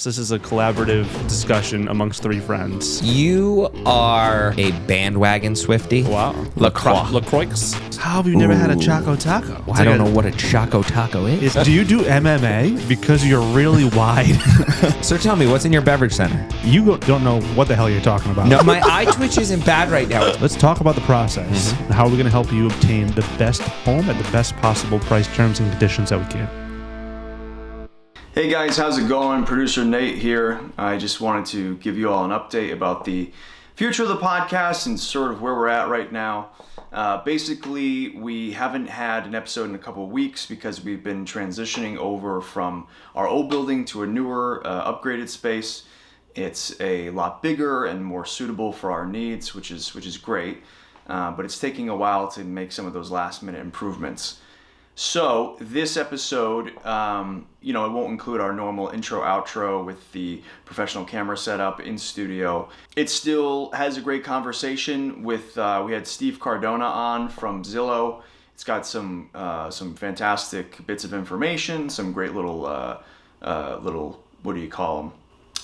This is a collaborative discussion amongst three friends. You are a bandwagon Swiftie. Wow. LaCroix. How have you never had a Choco Taco? Well, I don't know what a Choco Taco is. Do you do MMA? Because you're really wide. So tell me, what's in your beverage center? You don't know what the hell you're talking about. No, my eye twitch isn't bad right now. Let's talk about the process. How are we going to help you obtain the best home at the best possible price, terms, and conditions that we can? Hey guys, how's it going? Producer Nate here. I just wanted to give you all an update about the future of the podcast and sort of where we're at right now. Basically, we haven't had an episode in a couple of weeks because we've been transitioning over from our old building to a newer, upgraded space. It's a lot bigger and more suitable for our needs, which is great. But it's taking a while to make some of those last minute improvements. So this episode, it won't include our normal intro outro with the professional camera setup in studio. It still has a great conversation with, we had Steve Cardona on from Zillow. It's got some fantastic bits of information, some great little, what do you call them?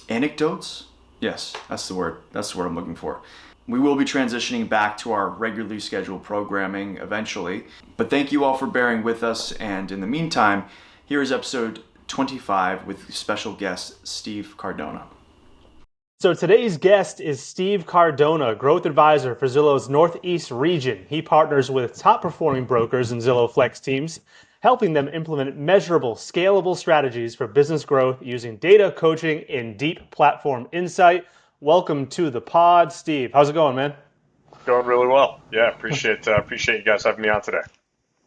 Anecdotes? Yes, that's the word. That's the word I'm looking for. We will be transitioning back to our regularly scheduled programming eventually. But thank you all for bearing with us. And in the meantime, here is episode 25 with special guest Steve Cardona. So today's guest is Steve Cardona, growth advisor for Zillow's Northeast region. He partners with top performing brokers and Zillow Flex teams, helping them implement measurable, scalable strategies for business growth using data, coaching, and deep platform insight. Welcome to the pod, Steve. How's it going, man? Going really well. Yeah, appreciate you guys having me on today.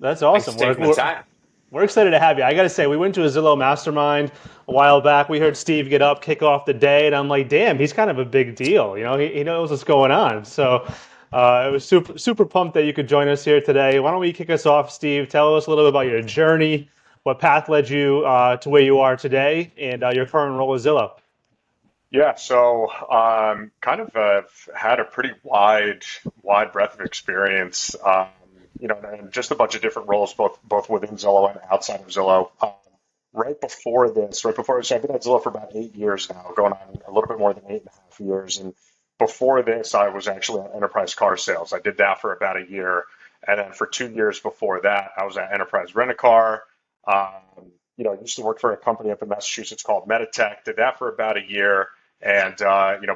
That's awesome. Thanks for taking the time. We're excited to have you. I got to say, we went to a Zillow mastermind a while back. We heard Steve get up, kick off the day, and I'm like, damn, he's kind of a big deal. You know, he knows what's going on. So it was super pumped that you could join us here today. Why don't we kick us off, Steve? Tell us a little bit about your journey, what path led you to where you are today, and your current role at Zillow. Yeah, so kind of had a pretty wide breadth of experience, and just a bunch of different roles, both within Zillow and outside of Zillow. Right before this, so I've been at Zillow for about 8 years now, going on a little bit more than 8.5 years. And before this, I was actually at enterprise car sales. I did that for about a year, and then for 2 years before that, I was at enterprise rent-a-car. I used to work for a company up in Massachusetts called Meditech. Did that for about a year. And,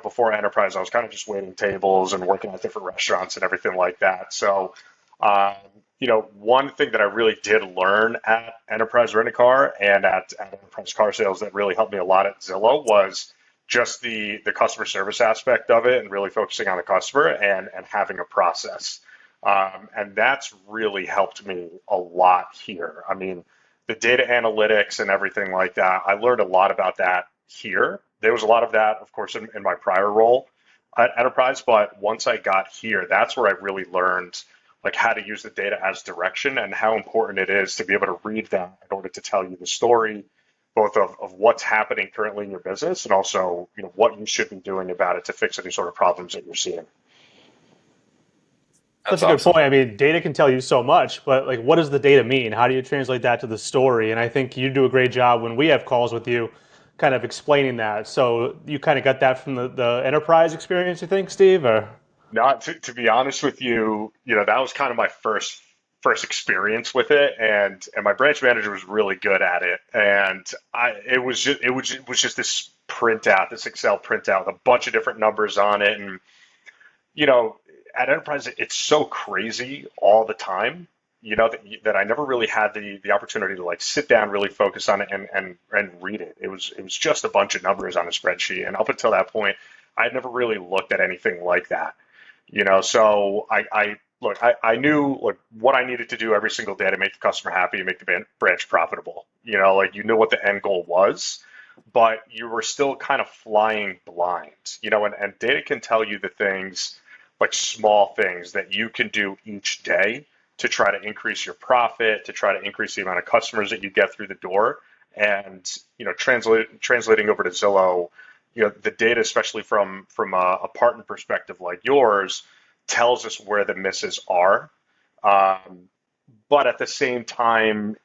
before enterprise, I was kind of just waiting tables and working at different restaurants and everything like that. So, one thing that I really did learn at enterprise rent-a-car and at enterprise car sales that really helped me a lot at Zillow was just the customer service aspect of it and really focusing on the customer and having a process. And that's really helped me a lot here. I mean, the data analytics and everything like that, I learned a lot about that here. There was a lot of that, of course, in my prior role at enterprise, but once I got here, that's where I really learned like how to use the data as direction and how important it is to be able to read that in order to tell you the story, both of what's happening currently in your business and also, what you should be doing about it to fix any sort of problems that you're seeing. That's a good point. I mean, data can tell you so much, but like, what does the data mean? How do you translate that to the story? And I think you do a great job when we have calls with you kind of explaining that. So you kind of got that from the enterprise experience, you think, Steve? Or not to be honest with you, that was kind of my first experience with it, and my branch manager was really good at it, and it was just this printout, this Excel printout with a bunch of different numbers on it, and at enterprise it's so crazy all the time, that I never really had the opportunity to like sit down, really focus on it and read it. It was just a bunch of numbers on a spreadsheet, and up until that point, I had never really looked at anything like that. So I knew like what I needed to do every single day to make the customer happy and make the branch profitable. You knew what the end goal was, but you were still kind of flying blind. And data can tell you the things, like small things that you can do each day to try to increase your profit, to try to increase the amount of customers that you get through the door. And translating over to Zillow, the data, especially from a partner perspective like yours, tells us where the misses are. But at the same time,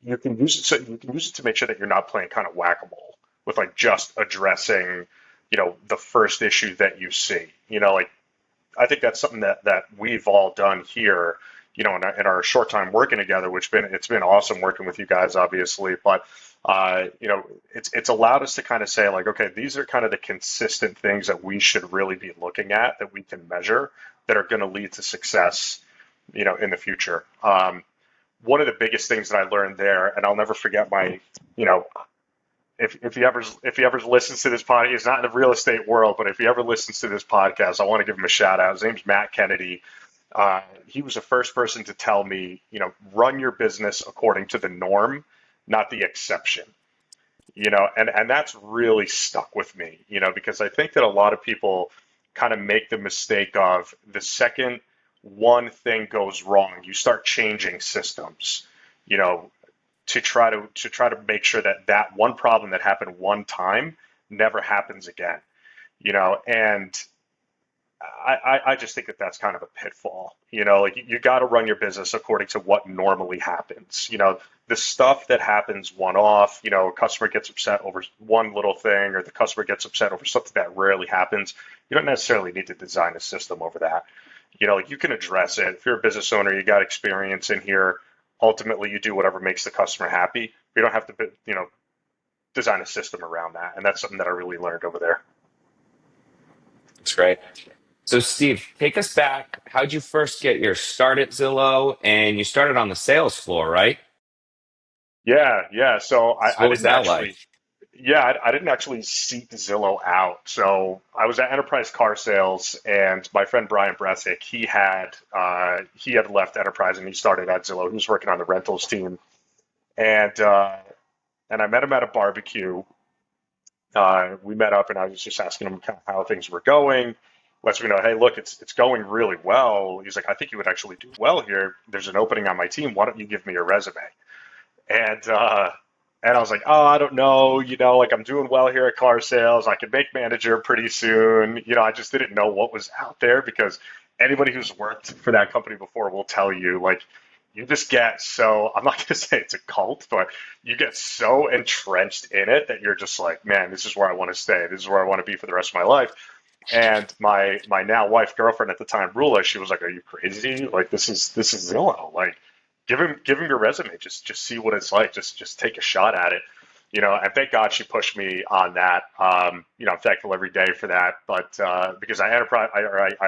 you can use it so you can use it to make sure that you're not playing kind of whack-a-mole with like just addressing, the first issue that you see. Like I think that's something that we've all done here, in our short time working together, it's been awesome working with you guys, obviously. But it's allowed us to kind of say like, okay, these are kind of the consistent things that we should really be looking at that we can measure that are going to lead to success, in the future. One of the biggest things that I learned there, and I'll never forget my, if he ever listens to this podcast, he's not in the real estate world, but if he ever listens to this podcast, I want to give him a shout out. His name's Matt Kennedy. He was the first person to tell me, run your business according to the norm, not the exception. And that's really stuck with me, because I think that a lot of people kind of make the mistake of the second one thing goes wrong, you start changing systems, to try to make sure that one problem that happened one time never happens again, and I just think that that's kind of a pitfall, like you got to run your business according to what normally happens, the stuff that happens one off, a customer gets upset over one little thing, or the customer gets upset over something that rarely happens. You don't necessarily need to design a system over that. Like you can address it. If you're a business owner, you got experience in here. Ultimately, you do whatever makes the customer happy. You don't have to, design a system around that. And that's something that I really learned over there. That's great. So, Steve, take us back. How'd you first get your start at Zillow? And you started on the sales floor, right? Yeah. So So I what was didn't that like? actually, yeah, I didn't actually seek Zillow out. So I was at Enterprise Car Sales, and my friend Brian Bresick, he had left Enterprise and he started at Zillow. He was working on the rentals team, and and I met him at a barbecue. We met up, and I was just asking him kind of how things were going. Lets me know, hey, look, it's going really well. He's like, I think you would actually do well here. There's an opening on my team. Why don't you give me your resume? And I was like, oh, I don't know, like I'm doing well here at car sales. I could make manager pretty soon. I just didn't know what was out there, because anybody who's worked for that company before will tell you, like, you just get so, I'm not going to say it's a cult, but you get so entrenched in it that you're just like, man, this is where I want to stay. This is where I want to be for the rest of my life. And my now wife, girlfriend at the time, Rula, she was like, are you crazy? Like, this is Zillow. Like, give him your resume. Just see what it's like. Just take a shot at it. And thank God she pushed me on that. I'm thankful every day for that. But because I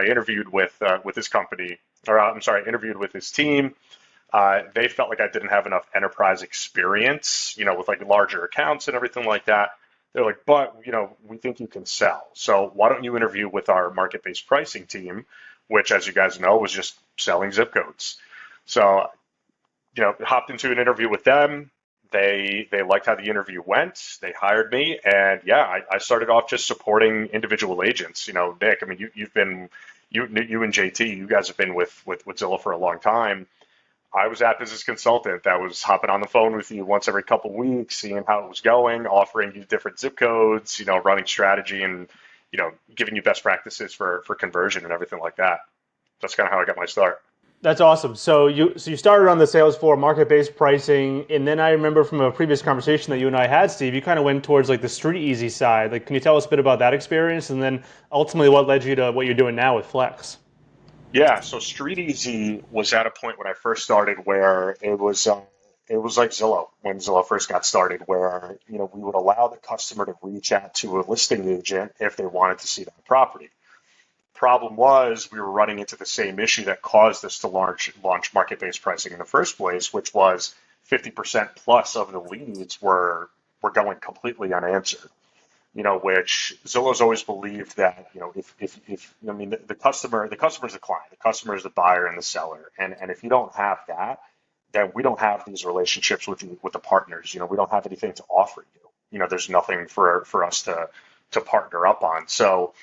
interviewed with his company, or I'm sorry, I interviewed with his team. They felt like I didn't have enough enterprise experience, with like larger accounts and everything like that. They're like, but we think you can sell. So why don't you interview with our market-based pricing team, which, as you guys know, was just selling zip codes. So hopped into an interview with them. They liked how the interview went. They hired me, and yeah, I started off just supporting individual agents. Nick, I mean, you've been you and JT, you guys have been with Zillow for a long time. I was that business consultant that was hopping on the phone with you once every couple of weeks, seeing how it was going, offering you different zip codes, running strategy, and giving you best practices for conversion and everything like that. That's kind of how I got my start. That's awesome. So you started on the sales floor, market-based pricing, and then I remember from a previous conversation that you and I had, Steve, you kind of went towards like the street easy side. Like, can you tell us a bit about that experience, and then ultimately what led you to what you're doing now with Flex? Yeah, so Street Easy was at a point when I first started where it was like Zillow when Zillow first got started, where we would allow the customer to reach out to a listing agent if they wanted to see that property. Problem was we were running into the same issue that caused us to launch market-based pricing in the first place, which was 50% plus of the leads were going completely unanswered. Which Zillow's always believed that, if I mean, the customer is the client, the customer is the buyer and the seller. And if you don't have that, then we don't have these relationships with the partners. We don't have anything to offer you. There's nothing for us to partner up on. So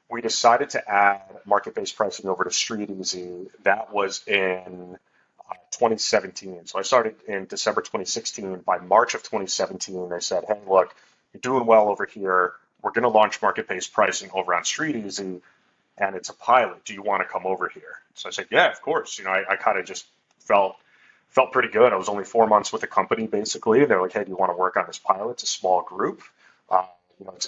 we decided to add market-based pricing over to Street Easy. That was in 2017. So I started in December 2016. By March of 2017, they said, hey, look, you're doing well over here. We're going to launch market-based pricing over on Street Easy, and it's a pilot. Do you want to come over here? So I said, yeah, of course. I kind of just felt felt pretty good. I was only 4 months with the company, basically. They're like, hey, do you want to work on this pilot? It's a small group. Uh,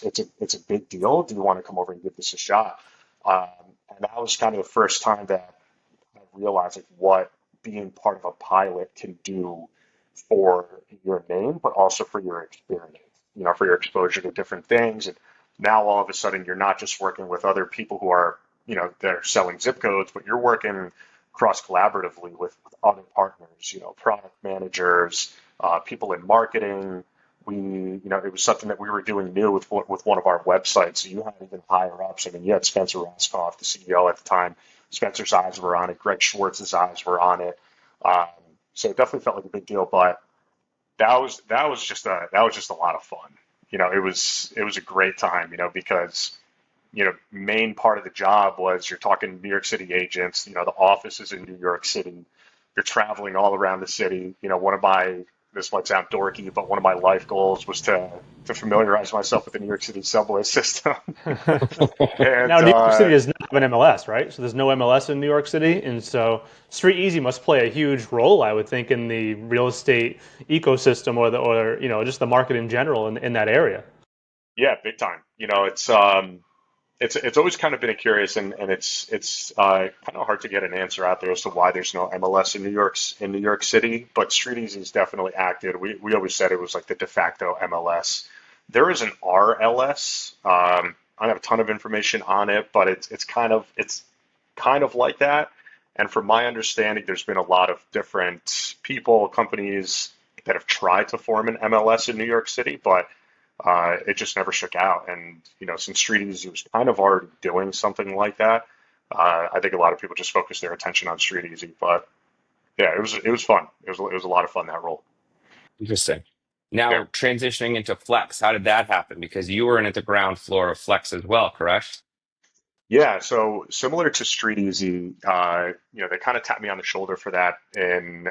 it's a big deal. Do you want to come over and give this a shot? Um, and that was kind of the first time that I realized like what being part of a pilot can do for your name, but also for your experience, for your exposure to different things. And now all of a sudden you're not just working with other people who are, they're selling zip codes, but you're working cross collaboratively with other partners, product managers, people in marketing. It was something that we were doing new with one of our websites. So you had even higher ups. I mean, you had Spencer Raskoff, the CEO at the time. Spencer's eyes were on it. Greg Schwartz's eyes were on it. Um, so it definitely felt like a big deal. But that was just a lot of fun. It was a great time. Because main part of the job was you're talking New York City agents. The office is in New York City. You're traveling all around the city. This might sound dorky, but one of my life goals was to familiarize myself with the New York City subway system. Now, And New York City does not have an MLS, right? So there's no MLS in New York City, and so Street Easy must play a huge role, I would think, in the real estate ecosystem or just the market in general in that area. yeah, big time. It's always kind of been a curious, and it's kind of hard to get an answer out there as to why there's no MLS in New York City. But Street Easy is definitely active. We always said it was like the de facto MLS. There is an RLS. I don't have a ton of information on it, but it's kind of like that. And from my understanding, there's been a lot of different people, companies that have tried to form an MLS in New York City, but it just never shook out. And since Street Easy was kind of already doing something like that, I think a lot of people just focused their attention on Street Easy. But yeah, it was fun. It was a lot of fun, that role. Interesting. Yeah. Now transitioning into Flex, how did that happen? Because you were in at the ground floor of Flex as well, correct? Yeah, so similar to Street Easy, they kind of tapped me on the shoulder for that in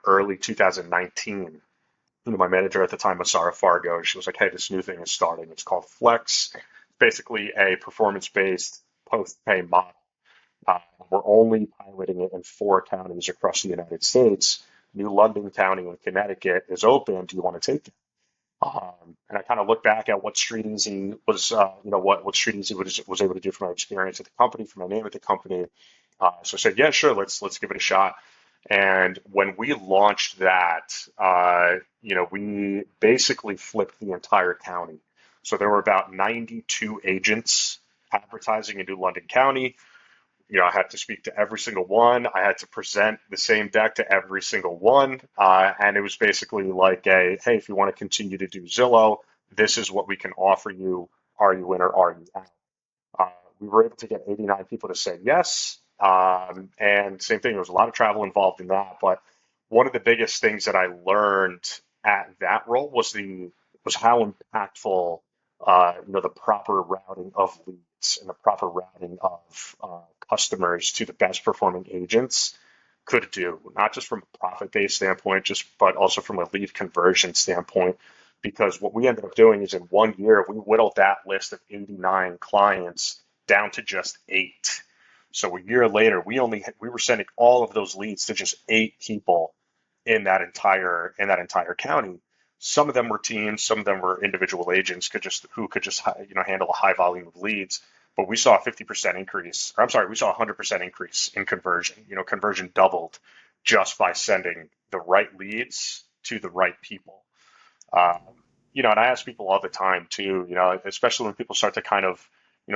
early 2019. My manager at the time was Sarah Fargo. She was like, "Hey, this new thing is starting. It's called Flex. Basically, a performance-based post-pay model. Uh, we're only piloting it in 4 counties across the United States. New London County in Connecticut is open. Do you want to take it?" And I kind of look back at what Street Easy was, what Street Easy was able to do for my experience at the company, for my name at the company. So I said, yeah, sure, let's give it a shot. And when we launched that, we basically flipped the entire county. So there were about 92 agents advertising in New London County. I had to speak to every single one. I had to present the same deck to every single one. And it was basically like hey, if you want to continue to do Zillow, this is what we can offer you. Are you in or are you out? Uh, we were able to get 89 people to say yes. And same thing, there was a lot of travel involved in that. But one of the biggest things that I learned at that role was how impactful the proper routing of leads and the proper routing of customers to the best performing agents could do, not just from a profit-based standpoint, but also from a lead conversion standpoint. Because what we ended up doing is in 1 year, we whittled that list of 89 clients down to just 8. So a year later, we were sending all of those leads to just 8 people in that entire county. Some of them were teams, some of them were individual agents who could just handle a high volume of leads. But we saw a 50% increase, or I'm sorry, we saw a 100% increase in conversion. Conversion doubled just by sending the right leads to the right people. Um, and I ask people all the time too, especially when people start to kind of,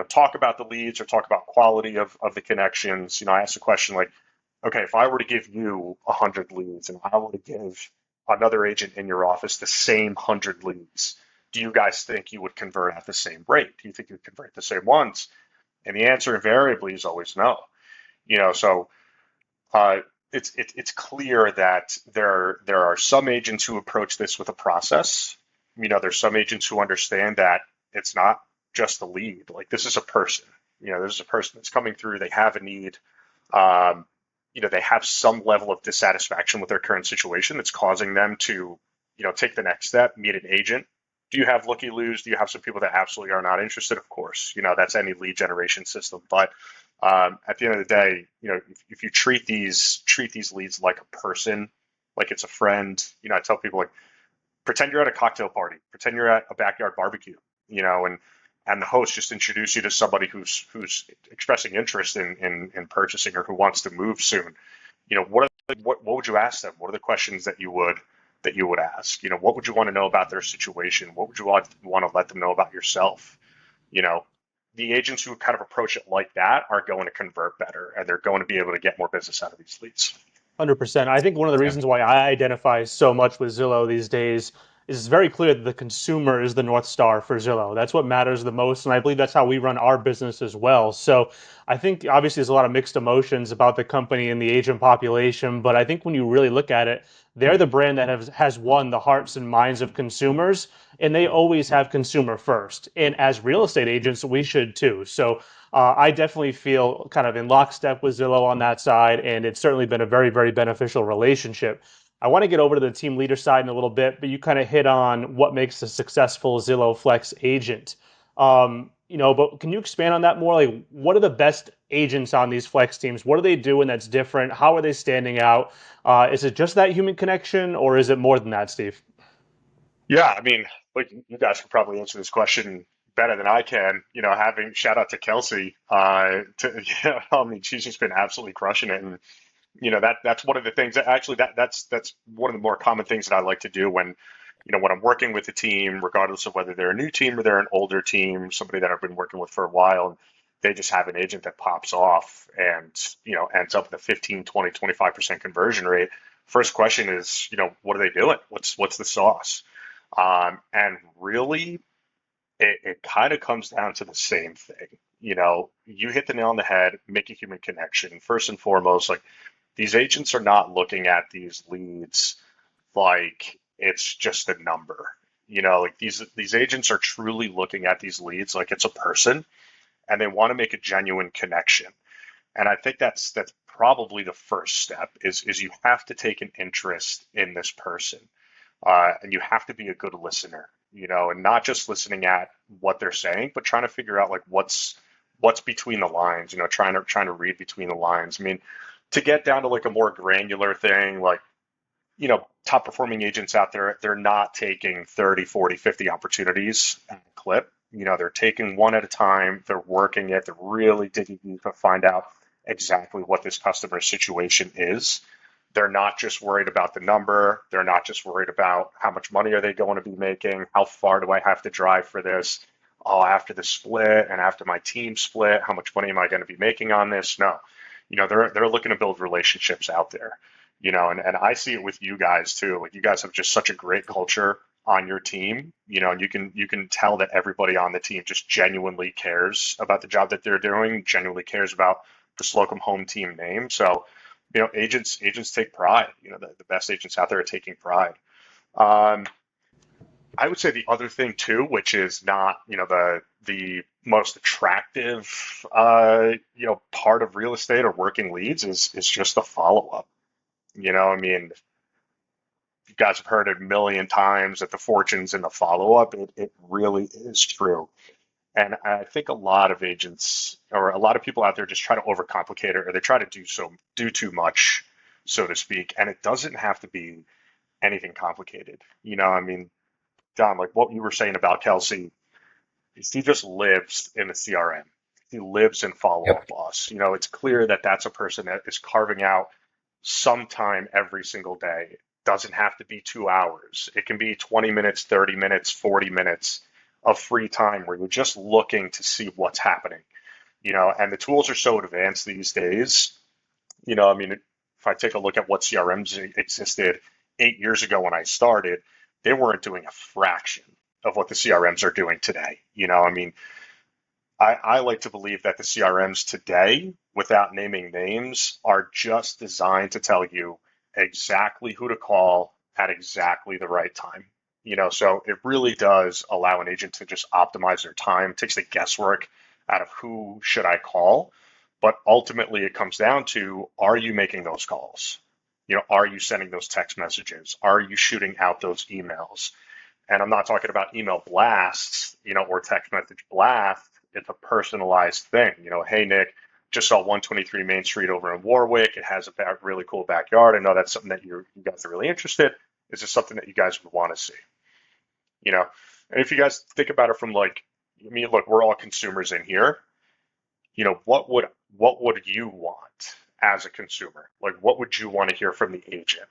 talk about the leads or talk about quality of the connections. I ask the question like, okay, if I were to give you 100 leads and I were to give another agent in your office the same 100 leads, do you guys think you would convert at the same rate? Do you think you would convert the same ones? And the answer invariably is always no. So uh, it's clear that there are some agents who approach this with a process. There's some agents who understand that it's not just the lead. Like this is a person. This is a person that's coming through. They have a need. Um, they have some level of dissatisfaction with their current situation that's causing them to, take the next step, meet an agent. Do you have looky-loos? Do you have some people that absolutely are not interested? Of course, that's any lead generation system. But at the end of the day, if you treat these leads like a person, like it's a friend. I tell people, like, pretend you're at a cocktail party, pretend you're at a backyard barbecue, and the host just introduce you to somebody who's expressing interest in purchasing or who wants to move soon. What would you ask them? What are the questions that you would ask? What would you want to know about their situation? What would you want to let them know about yourself? You know, the agents who kind of approach it like that are going to convert better, and they're going to be able to get more business out of these leads. 100%. I think one of the Yeah. reasons why I identify so much with Zillow these days is it's very clear that the consumer is the North Star for Zillow. That's what matters the most. And I believe that's how we run our business as well. So I think obviously there's a lot of mixed emotions about the company and the agent population. But I think when you really look at it, they're the brand that has won the hearts and minds of consumers. And they always have consumer first. And as real estate agents, we should too. So I definitely feel kind of in lockstep with Zillow on that side, and it's certainly been a very, very beneficial relationship. I want to get over to the team leader side in a little bit, but you kind of hit on what makes a successful Zillow Flex agent. But can you expand on that more? Like, what are the best agents on these Flex teams? What are they doing that's different? How are they standing out? Is it just that human connection, or is it more than that, Steve? Yeah, I mean, like, you guys could probably answer this question better than I can. Having shout out to Kelsey. I mean, she's just been absolutely crushing it, and that's one of the things that actually that's one of the more common things that I like to do when I'm working with a team, regardless of whether they're a new team or they're an older team, somebody that I've been working with for a while, and they just have an agent that pops off and ends up with a 15, 20, 25% conversion rate. First question is, what are they doing? What's the sauce? And really, it kind of comes down to the same thing. You hit the nail on the head, make a human connection. First and foremost, like, these agents are not looking at these leads like it's just a number. Like, these agents are truly looking at these leads like it's a person, and they want to make a genuine connection. And I think that's probably the first step is you have to take an interest in this person, and you have to be a good listener, and not just listening at what they're saying, but trying to figure out, like, what's between the lines, trying to read between the lines. I mean, to get down to like a more granular thing, like, top performing agents out there, they're not taking 30, 40, 50 opportunities at a clip. They're taking one at a time, they're working it, they're really digging deep to find out exactly what this customer's situation is. They're not just worried about the number. They're not just worried about how much money are they going to be making, how far do I have to drive for this? Oh, after the split and after my team split, how much money am I going to be making on this? No, they're looking to build relationships out there, and I see it with you guys too. Like, you guys have just such a great culture on your team, and you can tell that everybody on the team just genuinely cares about the job that they're doing, genuinely cares about the Slocum home team name. So, agents take pride. The best agents out there are taking pride. Um, I would say the other thing too, which is not, the most attractive, part of real estate or working leads, is just the follow up. I mean, you guys have heard it a million times that the fortune's in the follow up. It really is true. And I think a lot of agents or a lot of people out there just try to overcomplicate it, or they try to do too much, so to speak. And it doesn't have to be anything complicated. I mean, Don, like what you were saying about Kelsey, he just lives in the CRM. He lives in follow Yep. up boss. It's clear that that's a person that is carving out some time every single day. It doesn't have to be 2 hours. It can be 20 minutes, 30 minutes, 40 minutes of free time where you're just looking to see what's happening. And the tools are so advanced these days. I mean, if I take a look at what CRMs existed 8 years ago when I started, they weren't doing a fraction of what the CRMs are doing today. I mean, I like to believe that the CRMs today, without naming names, are just designed to tell you exactly who to call at exactly the right time. So it really does allow an agent to just optimize their time, takes the guesswork out of who should I call. But ultimately, it comes down to, are you making those calls? Are you sending those text messages? Are you shooting out those emails? And I'm not talking about email blasts, or text message blast. It's a personalized thing. Hey, Nick, just saw 123 Main Street over in Warwick. It has a really cool backyard. I know that's something that you guys are really interested. Is this something that you guys would want to see? You know, and if you guys think about it from like, I mean, look, we're all consumers in here. You know, what would you want as a consumer? Like, what would you want to hear from the agent?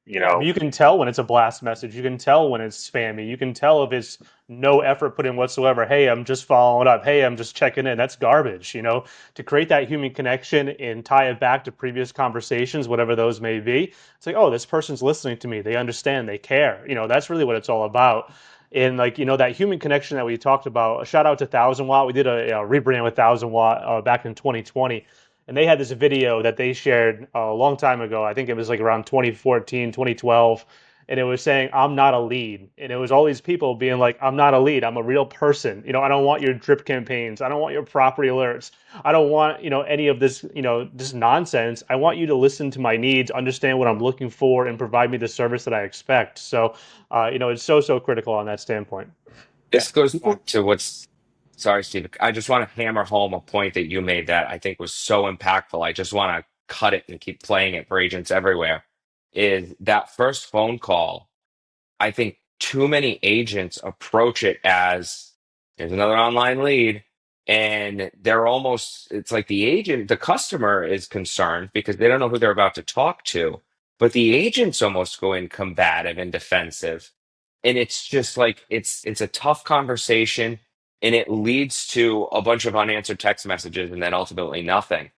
You Yeah, I mean, know, you can tell when it's a blast message. You can tell when it's spammy. You can tell if it's no effort put in whatsoever. Hey, I'm just following up. Hey, I'm just checking in. That's garbage. To create that human connection and tie it back to previous conversations, whatever those may be. It's like, oh, this person's listening to me. They understand. They care. That's really what it's all about. And like, that human connection that we talked about, a shout out to 1000 Watt. We did a rebrand with 1000 Watt back in 2020, and they had this video that they shared a long time ago. I think it was like around 2014, 2012. And it was saying, I'm not a lead. And it was all these people being like, I'm not a lead. I'm a real person. I don't want your drip campaigns. I don't want your property alerts. I don't want, any of this, this nonsense. I want you to listen to my needs, understand what I'm looking for, and provide me the service that I expect. So, it's so critical on that standpoint. This goes back to sorry, Steve. I just want to hammer home a point that you made that I think was so impactful. I just want to cut it and keep playing it for agents everywhere. Is that first phone call? I think too many agents approach it as there's another online lead. And it's like the customer is concerned because they don't know who they're about to talk to. But the agents almost go in combative and defensive. And it's just like, it's a tough conversation and it leads to a bunch of unanswered text messages and then ultimately nothing.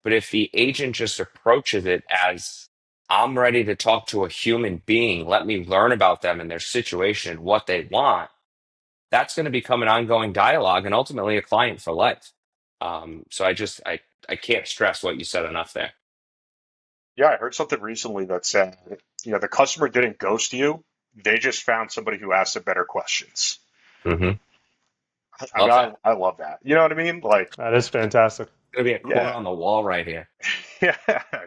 But if the agent just approaches it as, I'm ready to talk to a human being, let me learn about them and their situation, what they want, that's going to become an ongoing dialogue and ultimately a client for life. So I can't stress what you said enough there. yeah, I heard something recently that said, the customer didn't ghost you. They just found somebody who asked the better questions. Hmm. I mean, Love that. I love that. You know what I mean? Like, That is fantastic. Going to be a quote yeah, on the wall right here. yeah,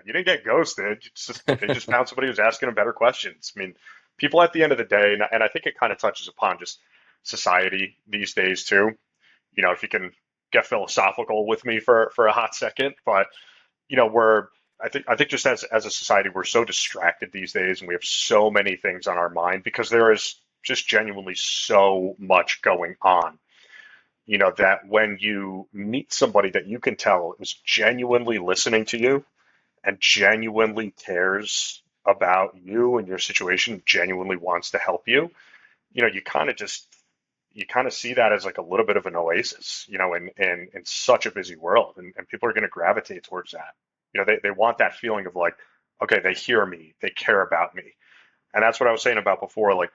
you didn't get ghosted. They just found somebody who's asking them better questions. I mean, people at the end of the day, and I think it kind of touches upon just society these days too. If you can get philosophical with me for a hot second, but we're I think just as a society, we're so distracted these days, and we have so many things on our mind because there is just genuinely so much going on. That when you meet somebody that you can tell is genuinely listening to you and genuinely cares about you and your situation, genuinely wants to help you, you kind of see that as like a little bit of an oasis, in such a busy world. And people are going to gravitate towards that. They want that feeling of like, okay, they hear me, they care about me. And that's what I was saying about before. Like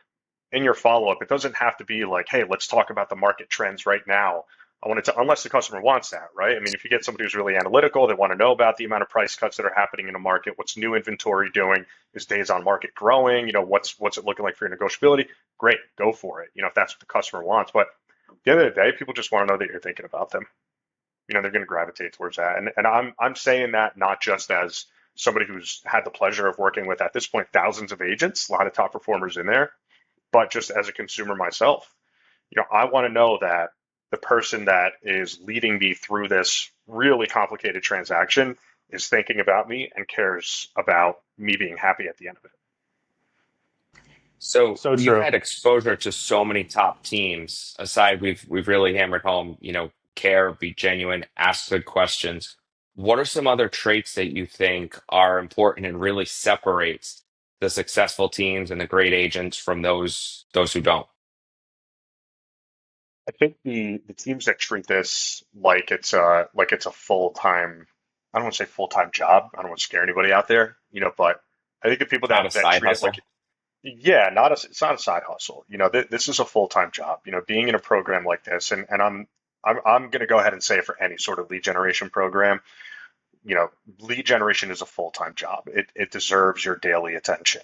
in your follow up, it doesn't have to be like, hey, let's talk about the market trends right now. I want to, unless the customer wants that, right? I mean, if you get somebody who's really analytical, they want to know about the amount of price cuts that are happening in the market. What's new inventory doing? Is days on market growing? What's it looking like for your negotiability? Great, go for it. If that's what the customer wants. But at the end of the day, people just want to know that you're thinking about them. They're going to gravitate towards that. And I'm saying that not just as somebody who's had the pleasure of working with, at this point, thousands of agents, a lot of top performers in there, but just as a consumer myself. I want to know that the person that is leading me through this really complicated transaction is thinking about me and cares about me being happy at the end of it. So So you've true. had exposure to so many top teams. Aside, we've really hammered home, care, be genuine, ask good questions. What are some other traits that you think are important and really separates the successful teams and the great agents from those who don't? I think the teams that treat this like it's a full time, I don't want to say full time job. I don't want to scare anybody out there, but I think the people Not a that side treat it like, hustle. yeah, it's not a side hustle. This is a full time job. Being in a program like this, and I'm going to go ahead and say it for any sort of lead generation program. Lead generation is a full time job. It deserves your daily attention.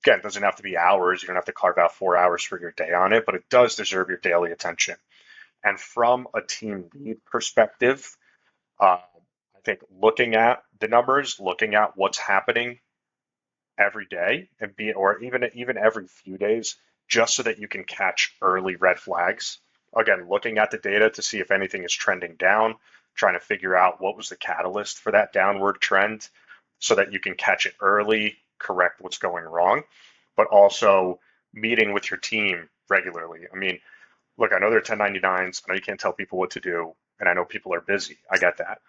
Again, it doesn't have to be hours. You don't have to carve out 4 hours for your day on it, but it does deserve your daily attention. And from a team lead perspective, I think looking at the numbers, looking at what's happening every day, or even every few days, just so that you can catch early red flags. Again, looking at the data to see if anything is trending down, trying to figure out what was the catalyst for that downward trend so that you can catch it early, correct what's going wrong, but also meeting with your team regularly. I mean, look, I know they're 1099s. I know you can't tell people what to do, and I know people are busy. I get that.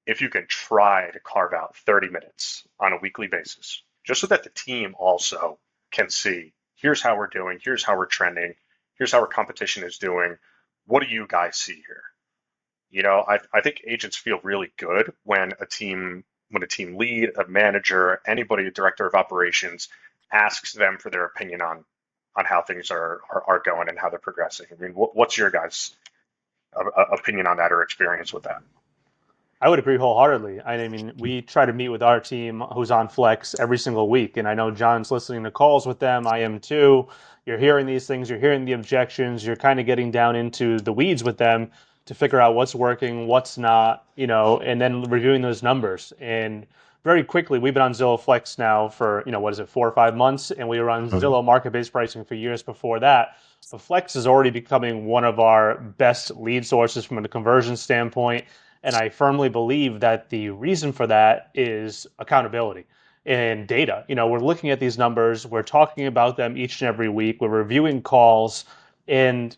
If you can try to carve out 30 minutes on a weekly basis, just so that the team also can see, here's how we're doing, here's how we're trending, here's how our competition is doing. What do you guys see here? I think agents feel really good when a team lead, a manager, anybody, a director of operations asks them for their opinion on how things are going and how they're progressing. I mean, what's your guys' opinion on that or experience with that? I would agree wholeheartedly. I mean, we try to meet with our team who's on Flex every single week, and I know John's listening to calls with them. I am too. You're hearing these things, you're hearing the objections, you're kind of getting down into the weeds with them to figure out what's working, what's not, and then reviewing those numbers. And very quickly, we've been on Zillow Flex now for, what is it, 4 or 5 months, and we were on Zillow market-based pricing for years before that. But Flex is already becoming one of our best lead sources from a conversion standpoint. And I firmly believe that the reason for that is accountability and data. We're looking at these numbers, we're talking about them each and every week, we're reviewing calls, and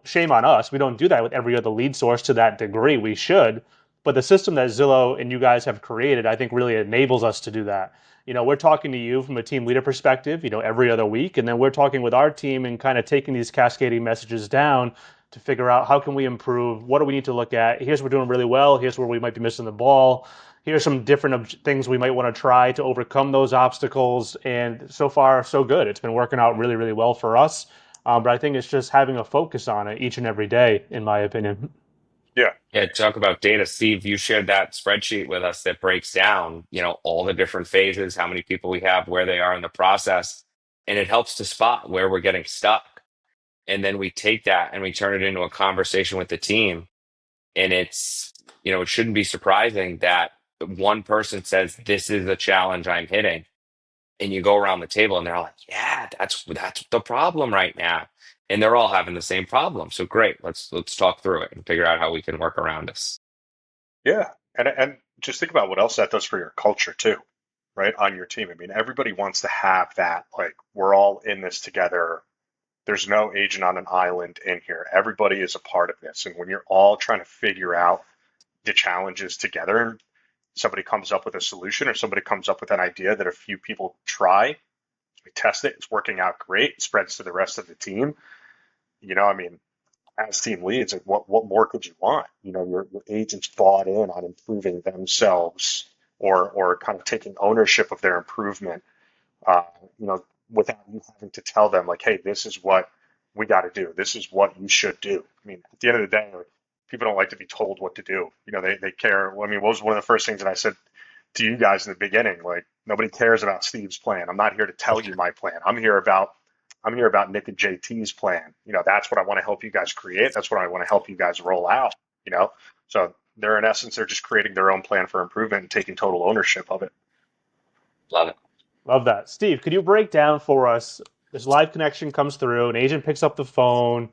shame on us. We don't do that with every other lead source to that degree. We should, but the system that Zillow and you guys have created, I think, really enables us to do that. We're talking to you from a team leader perspective, every other week, and then we're talking with our team and kind of taking these cascading messages down to figure out how can we improve, what do we need to look at, here's what we're doing really well, here's where we might be missing the ball, here's some different things we might want to try to overcome those obstacles. And so far, so good. It's been working out really, really well for us. But I think it's just having a focus on it each and every day, in my opinion. Yeah. Yeah, talk about data. Steve, you shared that spreadsheet with us that breaks down, all the different phases, how many people we have, where they are in the process, and it helps to spot where we're getting stuck. And then we take that and we turn it into a conversation with the team. And it shouldn't be surprising that one person says, this is a challenge I'm hitting. And you go around the table and they're all like, yeah, that's the problem right now. And they're all having the same problem. So great, let's talk through it and figure out how we can work around this. Yeah. And just think about what else that does for your culture too, right? On your team. I mean, everybody wants to have that, like, we're all in this together. There's no agent on an island in here. Everybody is a part of this. And when you're all trying to figure out the challenges together, somebody comes up with a solution or somebody comes up with an idea that a few people try, we test it, it's working out great, it spreads to the rest of the team. I mean, as team leads, like, what more could you want? Your agents bought in on improving themselves or kind of taking ownership of their improvement, uh, you know, without you having to tell them, like, hey, this is what we got to do. This is what you should do. I mean, at the end of the day, people don't like to be told what to do. They care. I mean, what was one of the first things that I said to you guys in the beginning? Like, nobody cares about Steve's plan. I'm not here to tell you my plan. I'm here about Nick and JT's plan. That's what I want to help you guys create. That's what I want to help you guys roll out. So they're, in essence, they're just creating their own plan for improvement and taking total ownership of it. Love it. Love that. Steve, could you break down for us, this live connection comes through, an agent picks up the phone.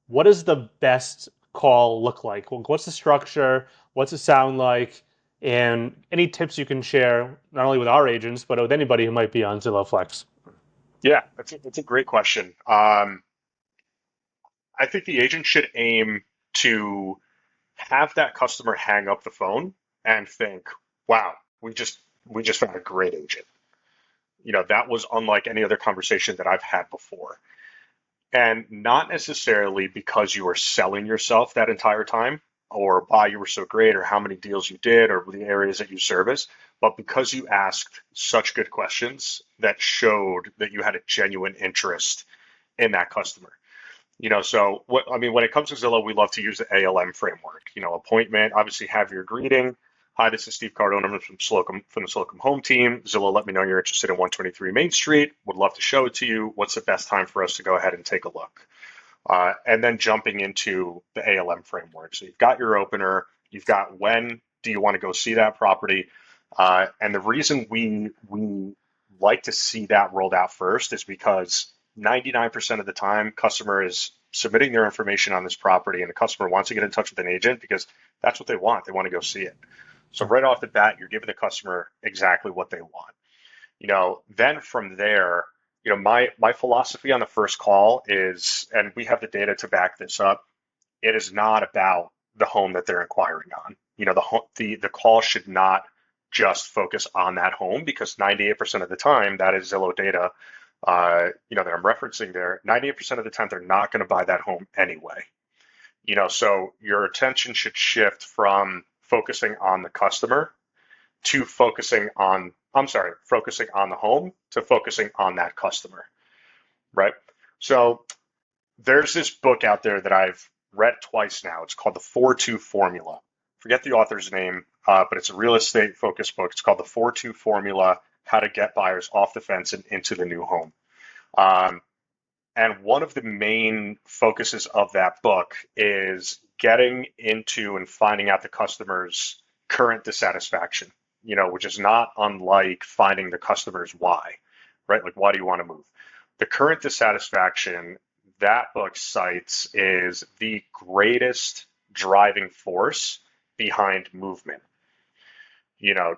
What does the best call look like? What's the structure? What's it sound like? And any tips you can share, not only with our agents, but with anybody who might be on Zillow Flex. Yeah, that's a great question. I think the agent should aim to have that customer hang up the phone and think, wow, we just found a great agent. That was unlike any other conversation that I've had before. And not necessarily because you were selling yourself that entire time or why you were so great or how many deals you did or the areas that you service, but because you asked such good questions that showed that you had a genuine interest in that customer. So when it comes to Zillow, we love to use the ALM framework. Appointment, obviously have your greeting. Hi, this is Steve Cardona from the Slocum home team. Zillow, let me know you're interested in 123 Main Street. Would love to show it to you. What's the best time for us to go ahead and take a look? And then jumping into the ALM framework. So you've got your opener. You've got when do you want to go see that property? And the reason we like to see that rolled out first is because 99% of the time, customer is submitting their information on this property, and the customer wants to get in touch with an agent because that's what they want. They want to go see it. So right off the bat, you're giving the customer exactly what they want. Then from there, my philosophy on the first call is, and we have the data to back this up, it is not about the home that they're inquiring on. The call should not just focus on that home, because 98% of the time, that is Zillow data, that I'm referencing there, 98% of the time they're not going to buy that home anyway. So your attention should shift from focusing on the customer to focusing on the home to focusing on that customer, right? So there's this book out there that I've read twice now. It's called The 4-2 Formula. Forget the author's name, but it's a real estate focused book. It's called The 4-2 Formula: How to Get Buyers Off the Fence and Into the New Home. And one of the main focuses of that book is getting into and finding out the customer's current dissatisfaction, which is not unlike finding the customer's why, right? Like, why do you want to move? The current dissatisfaction that book cites is the greatest driving force behind movement.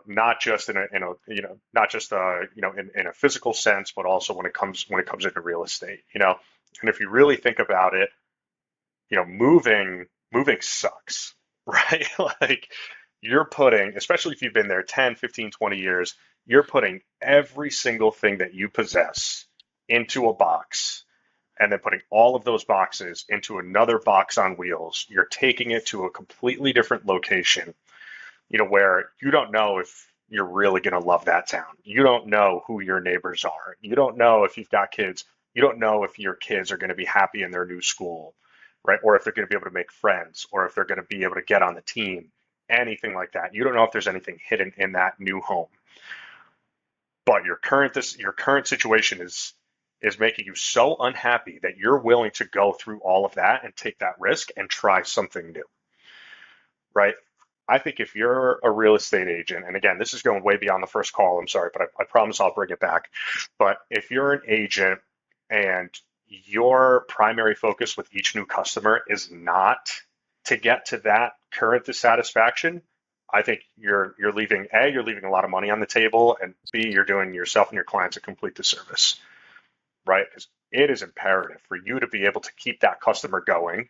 Not just in a physical sense, but also when it comes into real estate. And if you really think about it, moving sucks, right? Like, you're putting, especially if you've been there 10, 15, 20 years, you're putting every single thing that you possess into a box, and then putting all of those boxes into another box on wheels. You're taking it to a completely different location, where you don't know if you're really going to love that town. You don't know who your neighbors are. You don't know if you've got kids. You don't know if your kids are going to be happy in their new school, right? Or if they're going to be able to make friends, or if they're going to be able to get on the team, anything like that. You don't know if there's anything hidden in that new home. But your current situation is making you so unhappy that you're willing to go through all of that and take that risk and try something new, right? I think if you're a real estate agent, and again, this is going way beyond the first call, I'm sorry, but I promise I'll bring it back. But if you're an agent and your primary focus with each new customer is not to get to that current dissatisfaction, I think you're leaving a lot of money on the table, and B, you're doing yourself and your clients a complete disservice, right? Because it is imperative for you to be able to keep that customer going.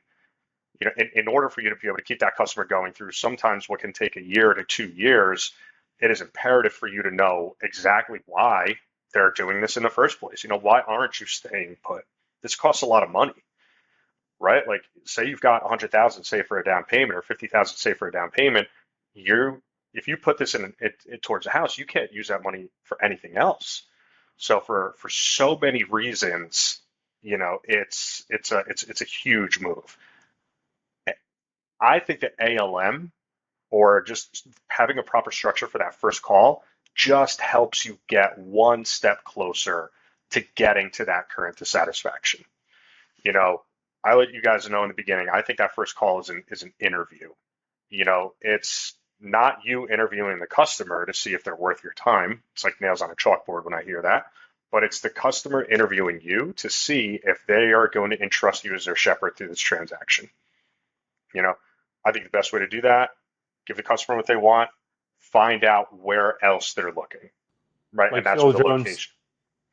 In order for you to be able to keep that customer going through sometimes what can take a year to 2 years, it is imperative for you to know exactly why they're doing this in the first place. Why aren't you staying put? This costs a lot of money, right? Like, say you've got 100,000 saved for a down payment, or 50,000 saved for a down payment. If you put this in it towards a house, you can't use that money for anything else. So for so many reasons, it's a huge move. I think that ALM, or just having a proper structure for that first call, just helps you get one step closer to getting to that current dissatisfaction. I let you guys know in the beginning, I think that first call is an interview. It's not you interviewing the customer to see if they're worth your time. It's like nails on a chalkboard when I hear that. But it's the customer interviewing you to see if they are going to entrust you as their shepherd through this transaction. I think the best way to do that, give the customer what they want, find out where else they're looking, right? Like And that's Phil where the Jones, location.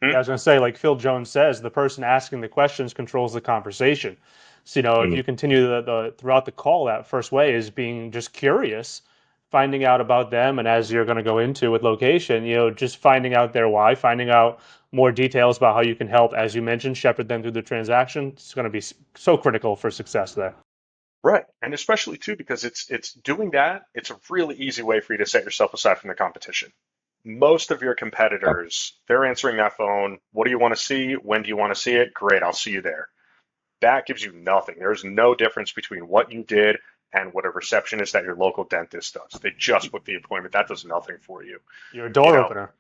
yeah, I was going to say, like Phil Jones says, the person asking the questions controls the conversation. So, if you continue the throughout the call, that first way is being just curious, finding out about them, and as you're going to go into with location, just finding out their why, finding out more details about how you can help, as you mentioned, shepherd them through the transaction. It's going to be so critical for success there. Right. And especially too, because it's doing that, it's a really easy way for you to set yourself aside from the competition. Most of your competitors, they're answering that phone. What do you want to see? When do you want to see it? Great, I'll see you there. That gives you nothing. There's no difference between what you did and what a receptionist at your local dentist does. They just book the appointment. That does nothing for you. You're a door opener.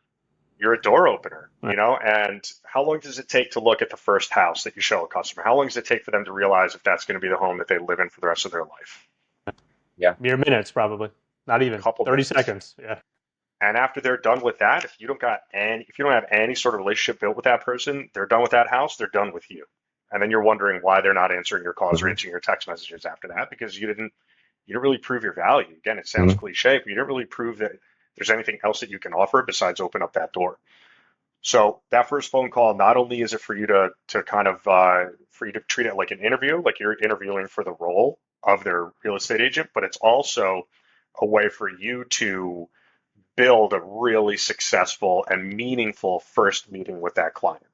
You're a door opener, and how long does it take to look at the first house that you show a customer? How long does it take for them to realize if that's going to be the home that they live in for the rest of their life? Yeah. Mere minutes, probably. Not even. 30 minutes. seconds. Yeah. And after they're done with that, if you don't have any sort of relationship built with that person, they're done with that house, they're done with you. And then you're wondering why they're not answering your calls or answering your text messages after that, because you didn't really prove your value. Again, it sounds cliche, but you didn't really prove that there's anything else that you can offer besides open up that door. So that first phone call, not only is it for you to kind of for you to treat it like an interview, like you're interviewing for the role of their real estate agent, but it's also a way for you to build a really successful and meaningful first meeting with that client.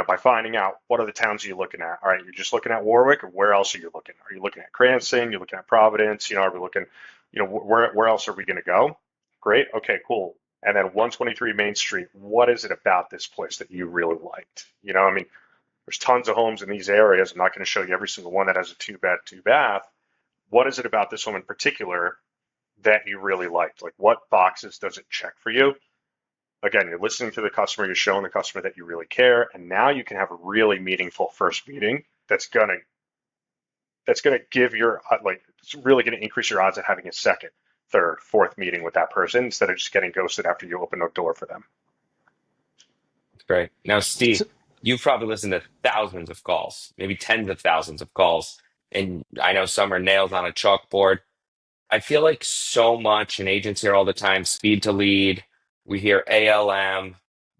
By finding out what are the towns you're looking at. All right, you're just looking at Warwick, or where else are you looking? Are you looking at Cranston? You're looking at Providence? Are we looking, where else are we going to go? Great. Okay, cool. And then 123 Main Street, what is it about this place that you really liked? There's tons of homes in these areas. I'm not going to show you every single one that has a 2-bed, 2-bath. What is it about this home in particular that you really liked? Like, what boxes does it check for you? Again, you're listening to the customer, you're showing the customer that you really care, and now you can have a really meaningful first meeting that's gonna give your it's really gonna increase your odds of having a second, third, fourth meeting with that person instead of just getting ghosted after you open a door for them. Great. Now, Steve, you've probably listened to thousands of calls, maybe tens of thousands of calls, and I know some are nails on a chalkboard. I feel like so much, and agents hear all the time, speed to lead. We hear ALM,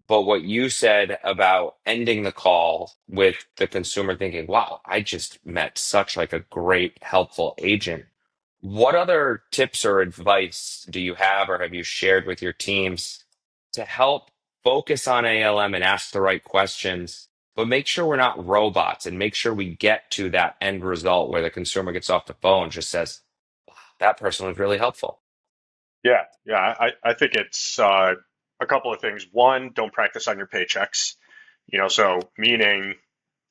but what you said about ending the call with the consumer thinking, wow, I just met such like a great, helpful agent. What other tips or advice do you have or have you shared with your teams to help focus on ALM and ask the right questions, but make sure we're not robots and make sure we get to that end result where the consumer gets off the phone and just says, that person was really helpful. Yeah. I think it's a couple of things. One, don't practice on your paychecks. So meaning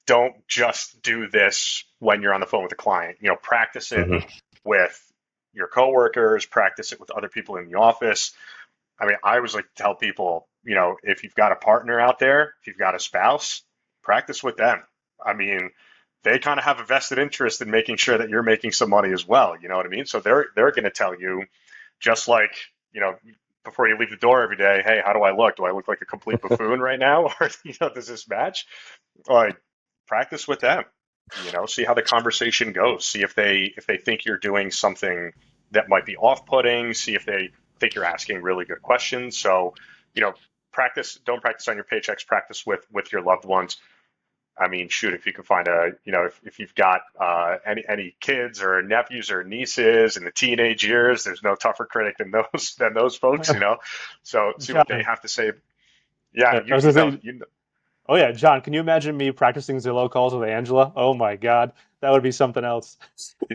don't just do this when you're on the phone with a client. Practice it with your coworkers, practice it with other people in the office. I mean, I always like to tell people, if you've got a partner out there, if you've got a spouse, practice with them. I mean, they kind of have a vested interest in making sure that you're making some money as well. You know what I mean? So they're going to tell you, just like, before you leave the door every day, hey, how do I look? Do I look like a complete buffoon right now? Or, does this match? Like, practice with them, see how the conversation goes. See if they think you're doing something that might be off-putting. See if they think you're asking really good questions. So, don't practice on your paychecks, practice with your loved ones. I mean, shoot, if you can find if you've got any kids or nephews or nieces in the teenage years, there's no tougher critic than those folks, So see what they have to say. Yeah, Oh yeah, John, can you imagine me practicing Zillow calls with Angela? Oh my God, that would be something else.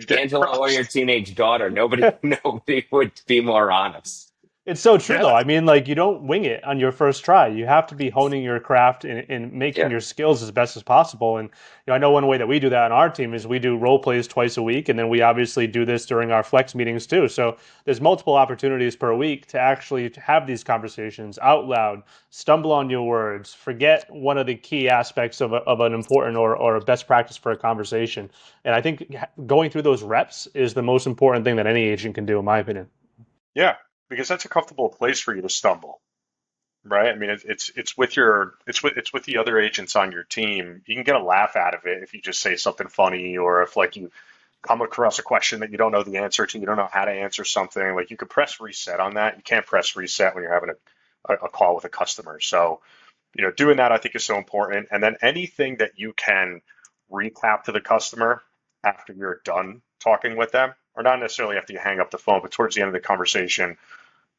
Angela or your teenage daughter, nobody would be more honest. It's so true, though. I mean, like, you don't wing it on your first try. You have to be honing your craft and making your skills as best as possible. And I know one way that we do that on our team is we do role plays twice a week, and then we obviously do this during our flex meetings too. So there's multiple opportunities per week to actually have these conversations out loud, stumble on your words, forget one of the key aspects of an important or a best practice for a conversation. And I think going through those reps is the most important thing that any agent can do, in my opinion. Yeah. Because that's a comfortable place for you to stumble, right? I mean, it's with the other agents on your team. You can get a laugh out of it if you just say something funny, or if like you come across a question that you don't know the answer to, you don't know how to answer something. Like, you could press reset on that. You can't press reset when you're having a call with a customer. So, doing that I think is so important. And then anything that you can recap to the customer after you're done talking with them, or not necessarily after you hang up the phone, but towards the end of the conversation.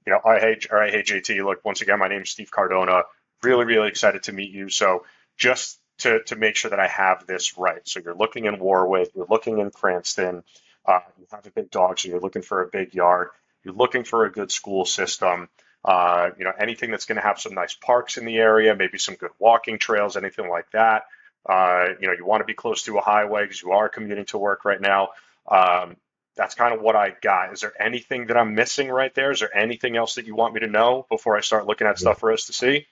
All right, hey, JT, look, once again, my name is Steve Cardona. Really, really excited to meet you. So just to make sure that I have this right. So you're looking in Warwick, you're looking in Cranston, you have a big dog, so you're looking for a big yard. You're looking for a good school system. Anything that's going to have some nice parks in the area, maybe some good walking trails, anything like that. You want to be close to a highway because you are commuting to work right now. That's kind of what I got. Is there anything that I'm missing right there? Is there anything else that you want me to know before I start looking at stuff for us to see?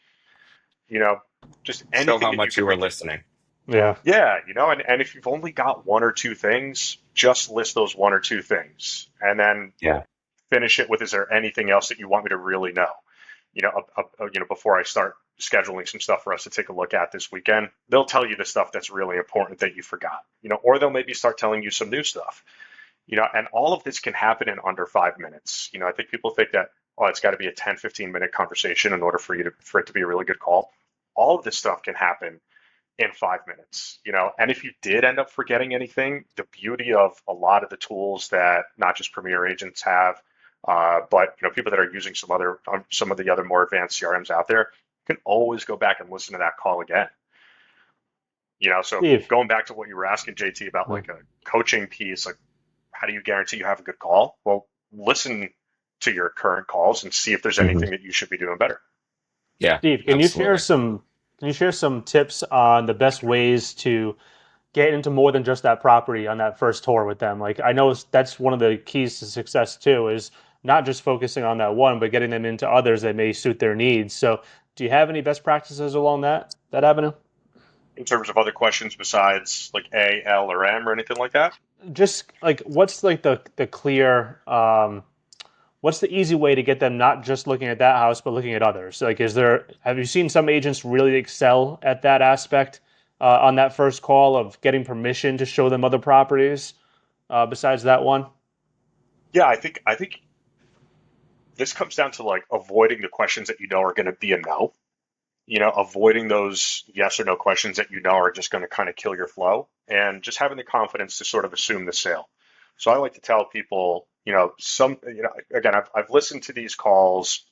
Just anything. Show how much you were listening. Yeah. Yeah. And if you've only got one or two things, just list those one or two things. And then finish it with, is there anything else that you want me to really know? before I start scheduling some stuff for us to take a look at this weekend, they'll tell you the stuff that's really important that you forgot, or they'll maybe start telling you some new stuff, and all of this can happen in under 5 minutes. I think people think that, oh, it's got to be a 10, 15-minute conversation in order for it to be a really good call. All of this stuff can happen in 5 minutes, and if you did end up forgetting anything, the beauty of a lot of the tools that not just Premier agents have, but people that are using some of the other more advanced CRMs out there, can always go back and listen to that call again. So Steve. going back to what you were asking, JT, about like a coaching piece, like how do you guarantee you have a good call? Well, listen to your current calls and see if there's anything that you should be doing better. Yeah, Steve, absolutely. can you share some tips on the best ways to get into more than just that property on that first tour with them? Like, I know that's one of the keys to success too, is not just focusing on that one, but getting them into others that may suit their needs. So do you have any best practices along that avenue? In terms of other questions besides like A, L, or M or anything like that? Just like, what's like the clear, what's the easy way to get them not just looking at that house, but looking at others? Like, have you seen some agents really excel at that aspect on that first call of getting permission to show them other properties besides that one? Yeah, I think this comes down to like avoiding the questions that are going to be a no. Avoiding those yes or no questions that are just going to kind of kill your flow, and just having the confidence to sort of assume the sale. So I like to tell people, again, I've listened to these calls,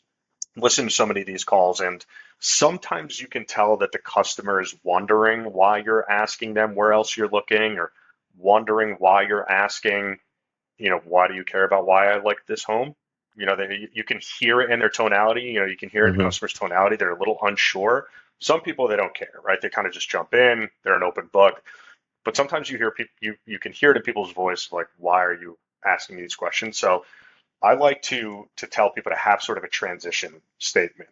listened to so many of these calls, and sometimes you can tell that the customer is wondering why you're asking them where else you're looking, or wondering why you're asking, why do you care about why I like this home? You can hear it in their tonality. You can hear it in the Hmm. customer's tonality. They're a little unsure. Some people, they don't care, right? They kind of just jump in. They're an open book. But sometimes you hear people, you can hear it in people's voice, like, why are you asking me these questions? So I like to tell people to have sort of a transition statement,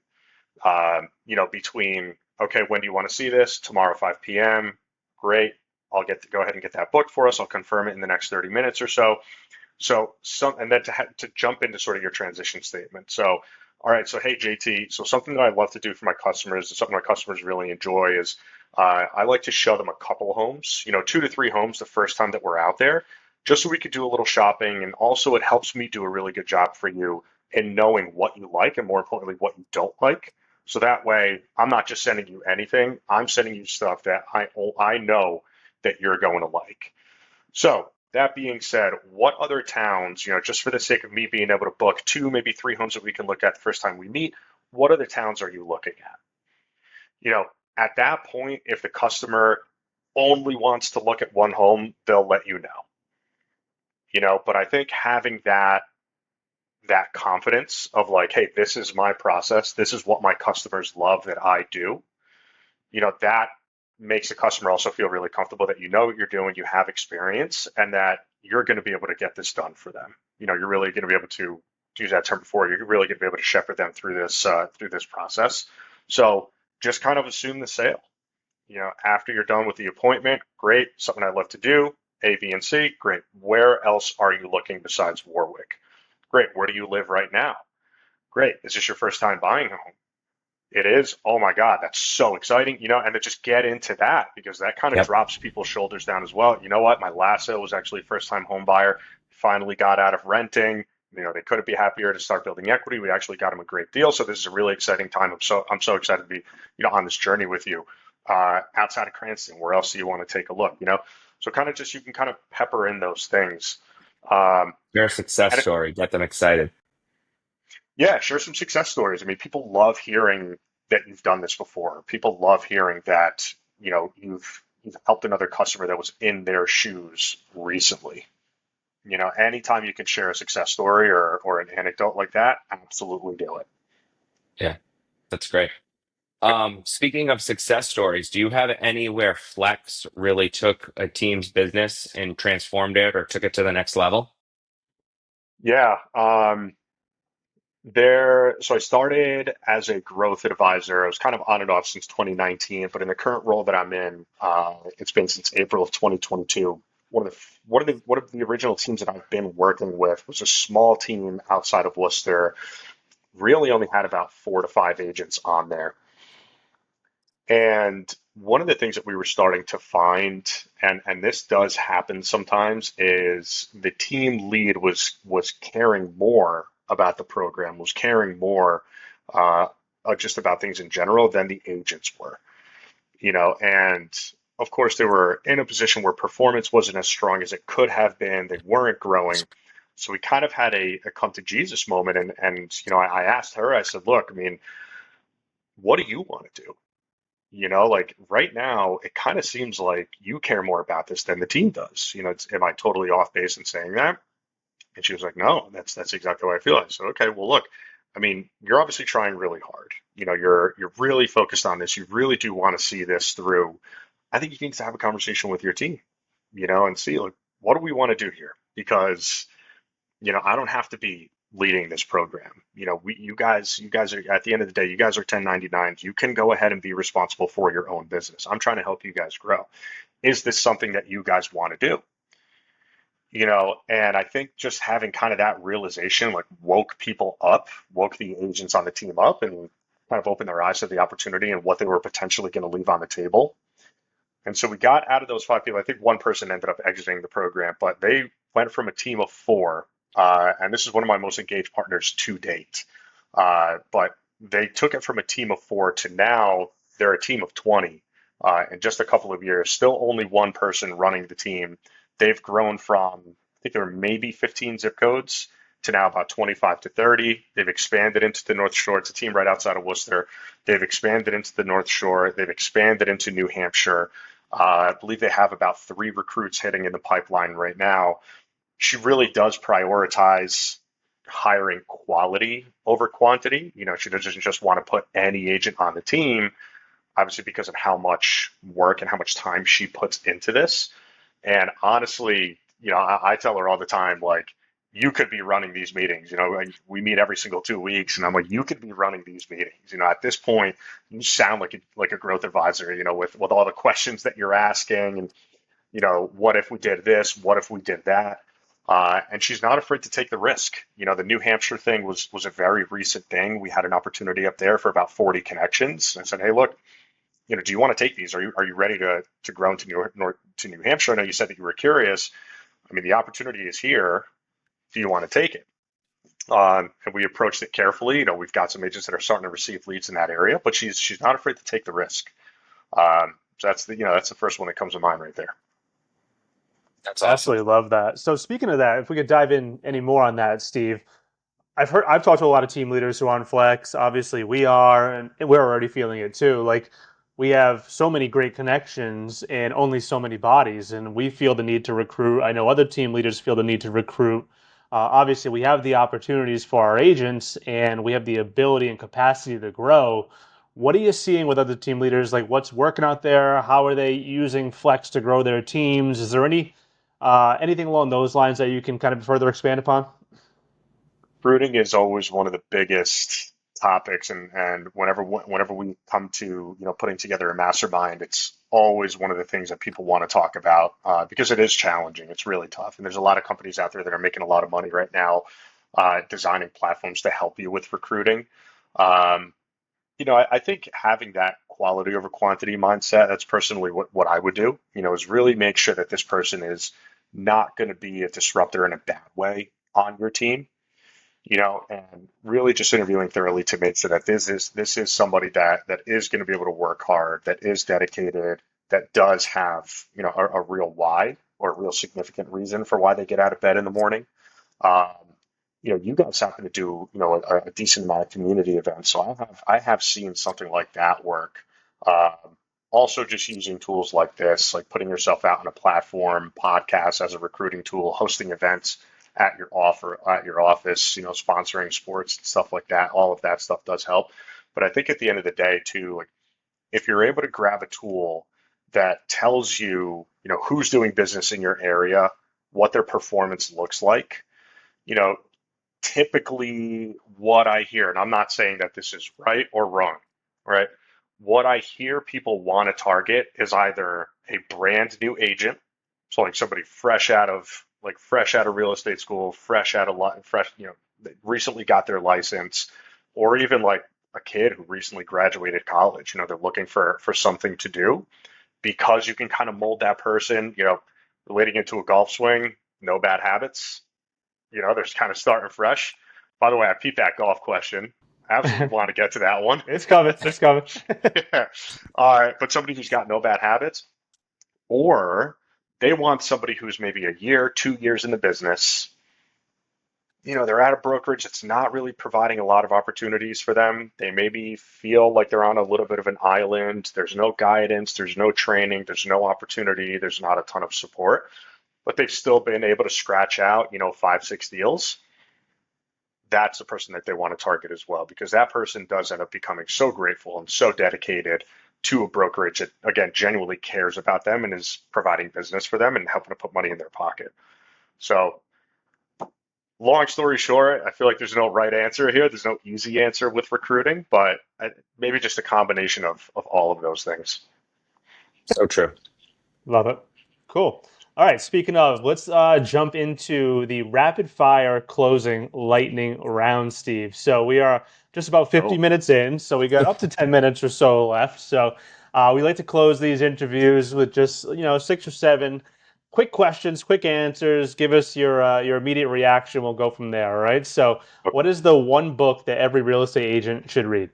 between, okay, when do you want to see this? Tomorrow, 5 p.m. Great. I'll go ahead and get that booked for us. I'll confirm it in the next 30 minutes or so. And then to jump into sort of your transition statement. So, all right. So, hey, JT. So something that I love to do for my customers, and something my customers really enjoy, is I like to show them a couple homes, 2 to 3 homes the first time that we're out there, just so we could do a little shopping. And also, it helps me do a really good job for you in knowing what you like, and more importantly, what you don't like. So that way, I'm not just sending you anything. I'm sending you stuff that I know that you're going to like. So that being said, what other towns, just for the sake of me being able to book 2, maybe 3 homes that we can look at the first time we meet, what other towns are you looking at? You know, at that point, if the customer only wants to look at one home, they'll let you know. But I think having that confidence of like, hey, this is my process, this is what my customers love that I do, that makes the customer also feel really comfortable that you know what you're doing, you have experience, and that you're going to be able to get this done for them. You're really going to be able to use that term before. You're really going to be able to shepherd them through this process. So just kind of assume the sale. After you're done with the appointment, great, something I love to do. A, B, and C, great. Where else are you looking besides Warwick? Great. Where do you live right now? Great. Is this your first time buying a home? It is. Oh my God, that's so exciting. And to just get into that, because that kind of Yep. drops people's shoulders down as well. You know what? My last sale was actually a first time home buyer, finally got out of renting. They couldn't be happier to start building equity. We actually got them a great deal. So this is a really exciting time. I'm so excited to be, on this journey with you. Outside of Cranston, where else do you want to take a look? So kind of just, you can kind of pepper in those things. Your success And story. Get them excited. Yeah, share some success stories. I mean, people love hearing that you've done this before. People love hearing that, you've helped another customer that was in their shoes recently. Anytime you can share a success story or an anecdote like that, absolutely do it. Yeah, that's great. Speaking of success stories, do you have any where Flex really took a team's business and transformed it or took it to the next level? Yeah. So I started as a growth advisor. I was kind of on and off since 2019, but in the current role that I'm in, it's been since April of 2022. One of the original teams that I've been working with was a small team outside of Worcester, really only had about 4 to 5 agents on there. And one of the things that we were starting to find, and this does happen sometimes, is the team lead was caring more about the program, was caring more uh, just about things in general than the agents were. And of course they were in a position where performance wasn't as strong as it could have been. They weren't growing. So we kind of had a come to Jesus moment. And I asked her, I said, look, I mean, what do you want to do? Like right now, it kind of seems like you care more about this than the team does. Am I totally off base in saying that? And she was like, no, that's exactly what I feel. I said, okay, well, look, I mean, you're obviously trying really hard. You're really focused on this. You really do want to see this through. I think you need to have a conversation with your team, and see like what do we want to do here? Because I don't have to be leading this program. You guys are at the end of the day, you guys are 1099s. You can go ahead and be responsible for your own business. I'm trying to help you guys grow. Is this something that you guys want to do? And I think just having kind of that realization like woke people up, woke the agents on the team up, and kind of opened their eyes to the opportunity and what they were potentially going to leave on the table. And so we got out of those 5 people. I think one person ended up exiting the program, but they went from a team of 4. And this is one of my most engaged partners to date. But they took it from a team of 4 to now they're a team of 20 in just a couple of years. Still only one person running the team. They've grown from, I think there were maybe 15 zip codes to now about 25 to 30. They've expanded into the North Shore. It's a team right outside of Worcester. They've expanded into the North Shore. They've expanded into New Hampshire. I believe they have about 3 recruits hitting in the pipeline right now. She really does prioritize hiring quality over quantity. She doesn't just want to put any agent on the team, obviously because of how much work and how much time she puts into this. And honestly, I tell her all the time, like, you could be running these meetings. We meet every single 2 weeks, and I'm like, you could be running these meetings. At this point, you sound like a growth advisor. With all the questions that you're asking, and what if we did this? What if we did that? And she's not afraid to take the risk. The New Hampshire thing was a very recent thing. We had an opportunity up there for about 40 connections. I said, hey, look, do you want to take these? Are you ready to grow into New Hampshire? I know you said that you were curious. I mean, the opportunity is here. Do you want to take it? And we approached it carefully. We've got some agents that are starting to receive leads in that area, but she's not afraid to take the risk. So that's the first one that comes to mind right there. That's awesome. Absolutely love that. So speaking of that, if we could dive in any more on that, Steve, I've talked to a lot of team leaders who are on Flex. Obviously, we are, and we're already feeling it too. Like we have so many great connections and only so many bodies, and we feel the need to recruit. I know other team leaders feel the need to recruit. Obviously, we have the opportunities for our agents, and we have the ability and capacity to grow. What are you seeing with other team leaders? Like, what's working out there? How are they using Flex to grow their teams? Is there anything along those lines that you can kind of further expand upon? Recruiting is always one of the biggest topics, and whenever we come to putting together a mastermind, it's always one of the things that people want to talk about because it is challenging. It's really tough, and there's a lot of companies out there that are making a lot of money right now designing platforms to help you with recruiting. Um, I think having that quality over quantity mindset, that's personally what I would do, is really make sure that this person is not going to be a disruptor in a bad way on your team, and really just interviewing thoroughly to make sure that this is somebody that is going to be able to work hard, that is dedicated, that does have, a real why or a real significant reason for why they get out of bed in the morning. Um, you guys happen to do, a decent amount of community events. So I have seen something like that work. Um, Also just using tools like this, like putting yourself out on a platform, podcast as a recruiting tool, hosting events at your office, sponsoring sports and stuff like that. All of that stuff does help. But I think at the end of the day too, like if you're able to grab a tool that tells you, who's doing business in your area, what their performance looks like, you know, typically what I hear, and I'm not saying that this is right or wrong, right? What I hear people want to target is either a brand new agent, so like somebody fresh out of real estate school, fresh, they recently got their license, or even like a kid who recently graduated college. They're looking for something to do because you can kind of mold that person. Relating into a golf swing, no bad habits. They're kind of starting fresh. By the way, I peeped that golf question. I absolutely want to get to that one. It's coming. It's coming. Yeah. But somebody who's got no bad habits, or they want somebody who's maybe a year, 2 years in the business. They're at a brokerage that's not really providing a lot of opportunities for them. They maybe feel like they're on a little bit of an island. There's no guidance, there's no training, there's no opportunity, there's not a ton of support, but they've still been able to scratch out, 5, 6 deals. That's the person that they want to target as well, because that person does end up becoming so grateful and so dedicated to a brokerage that, again, genuinely cares about them and is providing business for them and helping to put money in their pocket. So, long story short, I feel like there's no right answer here. There's no easy answer with recruiting, but maybe just a combination of all of those things. So true. Love it. Cool. All right. Speaking of, let's jump into the rapid fire closing lightning round, Steve. So we are just about 50 minutes in. So we got up to 10 minutes or so left. So we like to close these interviews with just 6 or 7 quick questions, quick answers. Give us your immediate reaction. We'll go from there. All right. So what is the one book that every real estate agent should read?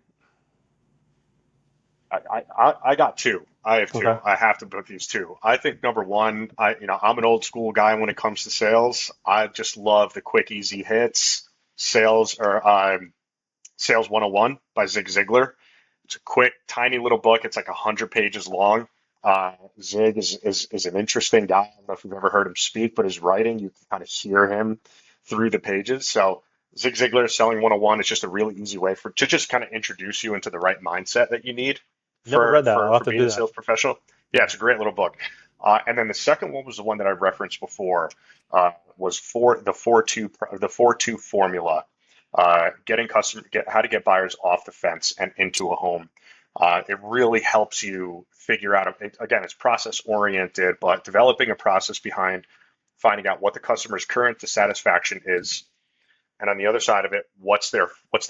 I got 2. I have 2. Okay. I have to put these 2. I think number 1, I'm an old school guy when it comes to sales. I just love the quick, easy hits. Sales 101 by Zig Ziglar. It's a quick, tiny little book. It's like 100 pages long. Zig is an interesting guy. I don't know if you've ever heard him speak, but his writing, you can kind of hear him through the pages. So Zig Ziglar Selling 101 is just a really easy way to just kind of introduce you into the right mindset that you need Never read that. I'll have for to being do a that. sales professional. Yeah, it's a great little book. And then the second one was the one that I referenced before, was for the 4-2 formula, how to get buyers off the fence and into a home. It really helps you figure out, again, it's process oriented, but developing a process behind finding out what the customer's current dissatisfaction is. And on the other side of it, what's their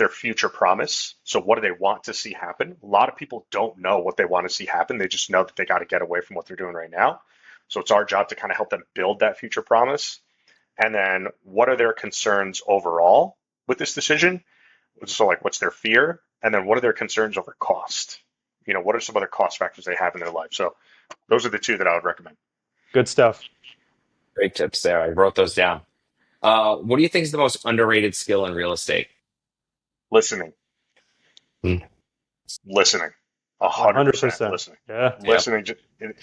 future promise? So what do they want to see happen? A lot of people don't know what they want to see happen. They just know that they got to get away from what they're doing right now. So it's our job to kind of help them build that future promise. And then what are their concerns overall with this decision? So like, what's their fear? And then what are their concerns over cost? What are some other cost factors they have in their life? So those are the 2 that I would recommend. Good stuff. Great tips there. I wrote those down. What do you think is the most underrated skill in real estate? Listening. Hmm. Listening. 100% 100%. listening. Yeah. Listening,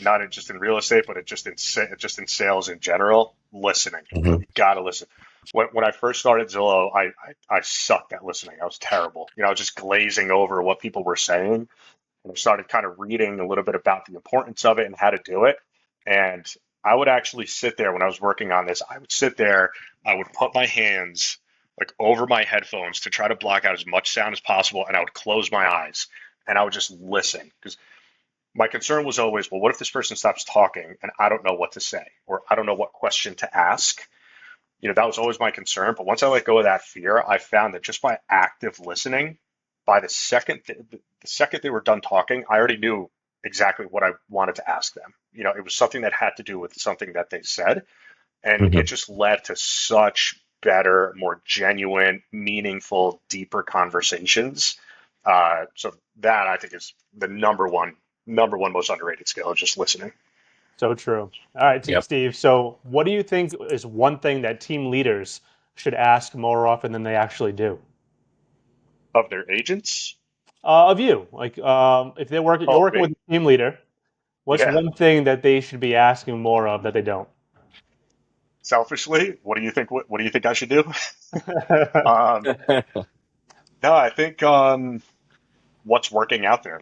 not just in real estate, but just in sales in general. Listening. Mhm. You gotta listen. When I first started Zillow, I sucked at listening. I was terrible. I was just glazing over what people were saying, and I started kind of reading a little bit about the importance of it and how to do it. And I would actually sit there when I was working on this. I would sit there. I would put my hands like over my headphones to try to block out as much sound as possible, and I would close my eyes and I would just listen, because my concern was always, well, what if this person stops talking and I don't know what to say, or I don't know what question to ask? That was always my concern. But once I let go of that fear, I found that just by active listening, by the second they were done talking, I already knew exactly what I wanted to ask them. It was something that had to do with something that they said, and it just led to such better, more genuine, meaningful, deeper conversations. So that, I think, is the number one most underrated skill, is just listening. So true. All right, Yep. Steve. So what do you think is one thing that team leaders should ask more often than they actually do? Of their agents? Of you, like if you're working Me? with a team leader, what's Yeah. one thing that they should be asking more of that they don't? Selfishly, what do you think? What do you think I should do? Um, no, I think what's working out there.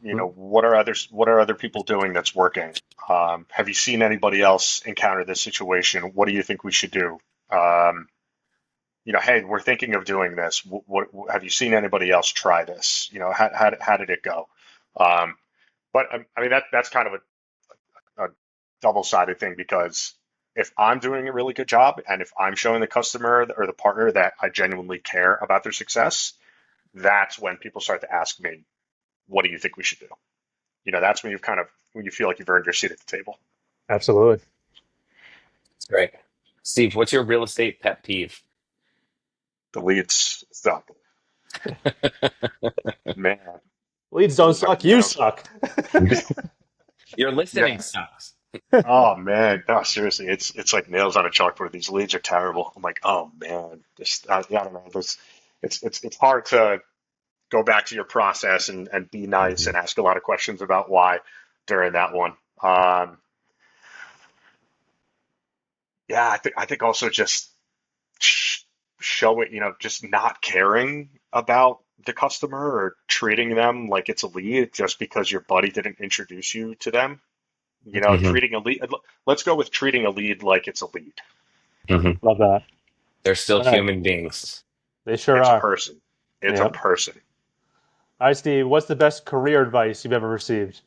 What are other people doing that's working? Have you seen anybody else encounter this situation? What do you think we should do? Hey, we're thinking of doing this. What have you seen anybody else try this? How did it go? But I mean, that's kind of a double-sided thing, because if I'm doing a really good job and if I'm showing the customer or the partner that I genuinely care about their success, that's when people start to ask me, what do you think we should do? That's when when you feel like you've earned your seat at the table. Absolutely. That's great. Steve, what's your real estate pet peeve? The leads suck, man. Leads don't suck. You suck. Your listening Yeah. sucks. Oh man, no, seriously, it's like nails on a chalkboard. These leads are terrible. I'm like, oh man, I don't know. It's hard to go back to your process and be nice and ask a lot of questions about why during that one. Yeah, I think also just show it, just not caring about the customer or treating them like it's a lead just because your buddy didn't introduce you to them. Hmm. Treating a lead. Let's go with treating a lead like it's a lead. Hmm. Love that. They're still All right. human beings. They sure It's a are. person. It's a Yep. person. All right, Steve, what's the best career advice you've ever received?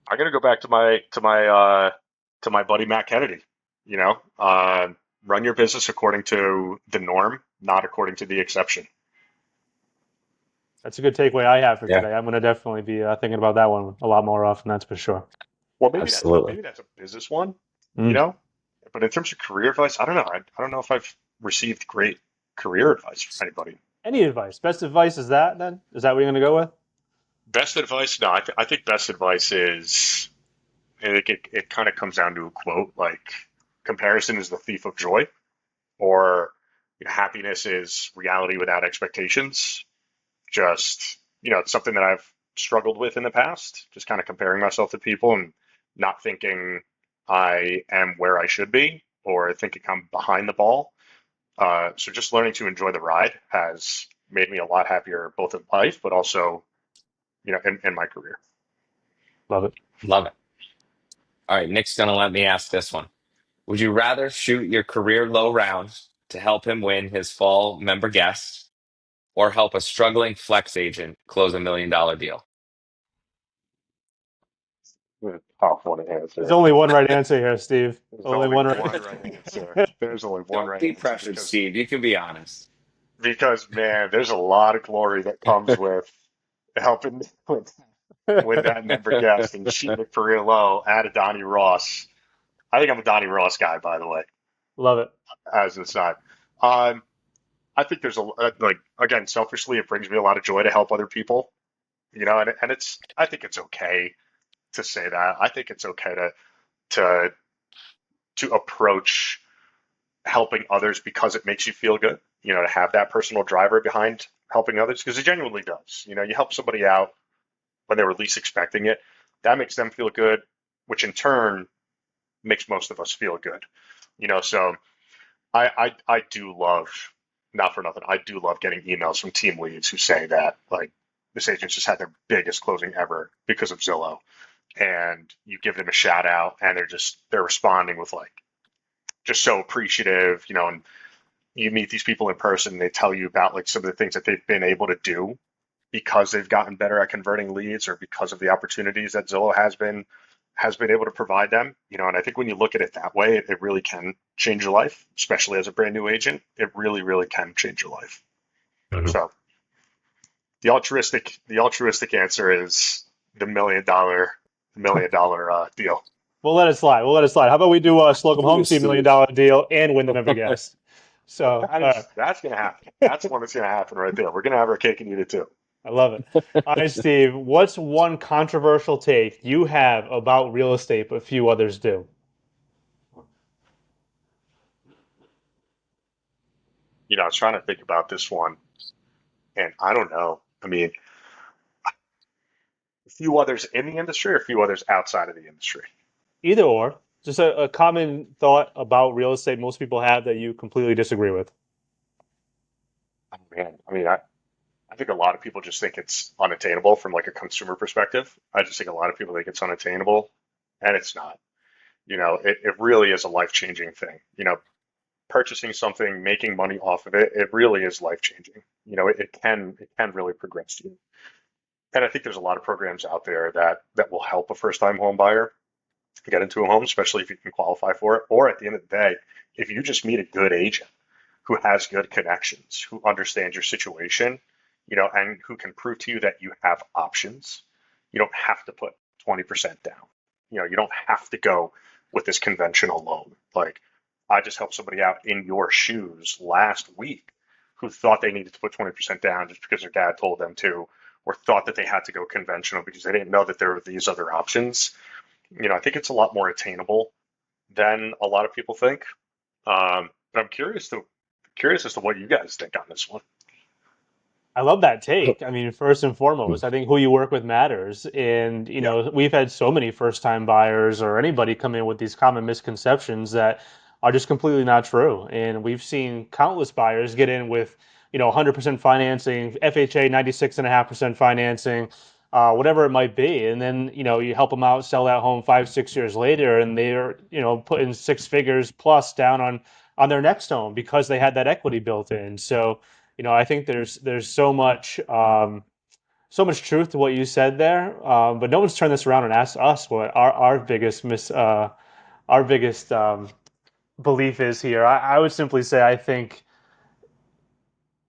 I got to go back to my buddy Matt Kennedy. You know, uh, Run your business according to the norm, not according to the exception. That's a good takeaway I have for Yeah, today. I'm going to definitely be thinking about that one a lot more often, that's for sure. Well, maybe that's a absolutely. maybe that's a business one, you Mm. know. But in terms of career advice, I don't know. I don't know if I've received great career advice from anybody. Any advice? Best advice is that then? Is that what you're going to go with? Best advice? No, I think best advice is it kind of comes down to a quote like comparison is the thief of joy, or happiness is reality without expectations. Just, it's something that I've struggled with in the past, just kind of comparing myself to people and not thinking I am where I should be or thinking I'm behind the ball. So just learning to enjoy the ride has made me a lot happier both in life, but also, in my career. Love it. Love it. All right, Nick's gonna let me ask this one. Would you rather shoot your career low round to help him win his fall member guest, or help a struggling flex agent close $1 million deal? Tough one to There's answer. only one right answer here, Steve. There's Only only one one right. right answer. There's only one Don't right be answer pressured, Steve. You can be honest. because man, there's a lot of glory that comes with helping with that member guest and shooting a career low at a Donnie Ross. I think I'm a Donnie Ross guy, by the way, Love it. as an aside. Um, I think there's like again, selfishly, it brings me a lot of joy to help other people, and I think it's okay to say that. I think it's okay to to approach helping others because it makes you feel good, to have that personal driver behind helping others because it genuinely does. You help somebody out when they were least expecting it. That makes them feel good, which in turn makes most of us feel good. So I do love, not for nothing, I do love getting emails from team leads who say that like this agent just had their biggest closing ever because of Zillow. And you give them a shout out and they're responding with like just so appreciative, and you meet these people in person and they tell you about like some of the things that they've been able to do because they've gotten better at converting leads or because of the opportunities that Zillow has been able to provide them. And I think when you look at it that way, it really can change your life, especially as a brand new agent. It really, really can change your life. Mhm. So the altruistic answer is the $1 million deal. We'll let it slide. We'll let it slide. How about we do a Slocum Home Team $1 million deal and win the member guest? So, all right. That's gonna happen. That's one that's gonna happen right there. We're gonna have our cake and eat it too. I love it. All right, Steve, what's one controversial take you have about real estate but few others do? I was trying to think about this one, and I don't know. I mean, a few others in the industry or a few others outside of the industry. Either or. Just a common thought about real estate most people have that you completely disagree with. Oh, man, I mean, I think a lot of people just think it's unattainable from like a consumer perspective. I just think a lot of people think it's unattainable, and it's not. It really is a life-changing thing. Purchasing something, making money off of it, it really is life-changing. It can really progress you. And I think there's a lot of programs out there that will help a first-time home buyer get into a home, especially if you can qualify for it. Or at the end of the day, if you just meet a good agent who has good connections, who understands your situation, and who can prove to you that you have options. You don't have to put 20% down. You don't have to go with this conventional loan. Like, I just helped somebody out in your shoes last week who thought they needed to put 20% down just because their dad told them to, or thought that they had to go conventional because they didn't know that there were these other options. I think it's a lot more attainable than a lot of people think. But I'm curious as to what you guys think on this one. I love that take. I mean, first and foremost, I think who you work with matters. And, we've had so many first-time buyers or anybody come in with these common misconceptions that are just completely not true. And we've seen countless buyers get in with, 100% financing, FHA 96.5% financing, whatever it might be. And then, you help them out, sell that home 5-6 years later, and they're, putting 6 figures plus down on their next home because they had that equity built in. So, I think there's so much truth to what you said there, but no one's turned this around and asked us what our biggest belief is here. I would simply say I think,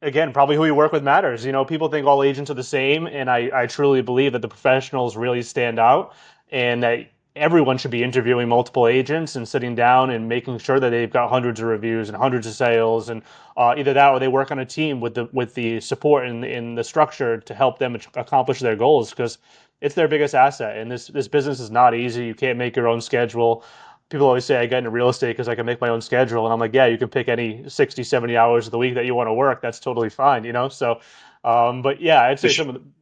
again, probably who you work with matters. People think all agents are the same, and I truly believe that the professionals really stand out, and that everyone should be interviewing multiple agents and sitting down and making sure that they've got hundreds of reviews and hundreds of sales, and either that or they work on a team with the support and in the structure to help them accomplish their goals, because it's their biggest asset. And this business is not easy. You can't make your own schedule. People always say I get into real estate because I can make my own schedule. And I'm like, yeah, you can pick any 60, 70 hours of the week that you want to work. That's totally fine, So, but yeah, I'd say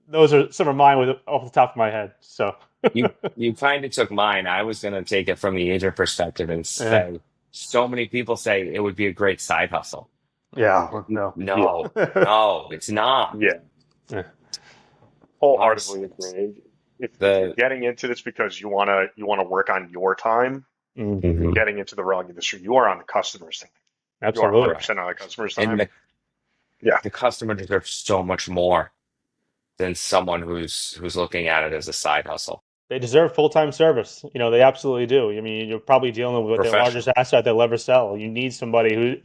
those are some of mine off the top of my head. So You kind of took mine. I was going to take it from the agent perspective and say, so many people say it would be a great side hustle. Yeah, no, no, it's not. Yeah. Wholeheartedly agree. If you're getting into this because you want to work on your time, you're getting into the wrong industry. You are on the customer's time. Absolutely. You are 100% on the customer's time. And the customer deserves so much more than someone who's looking at it as a side hustle. They deserve full-time service. They absolutely do. I mean, you're probably dealing with the largest asset they'll ever sell. You need somebody who,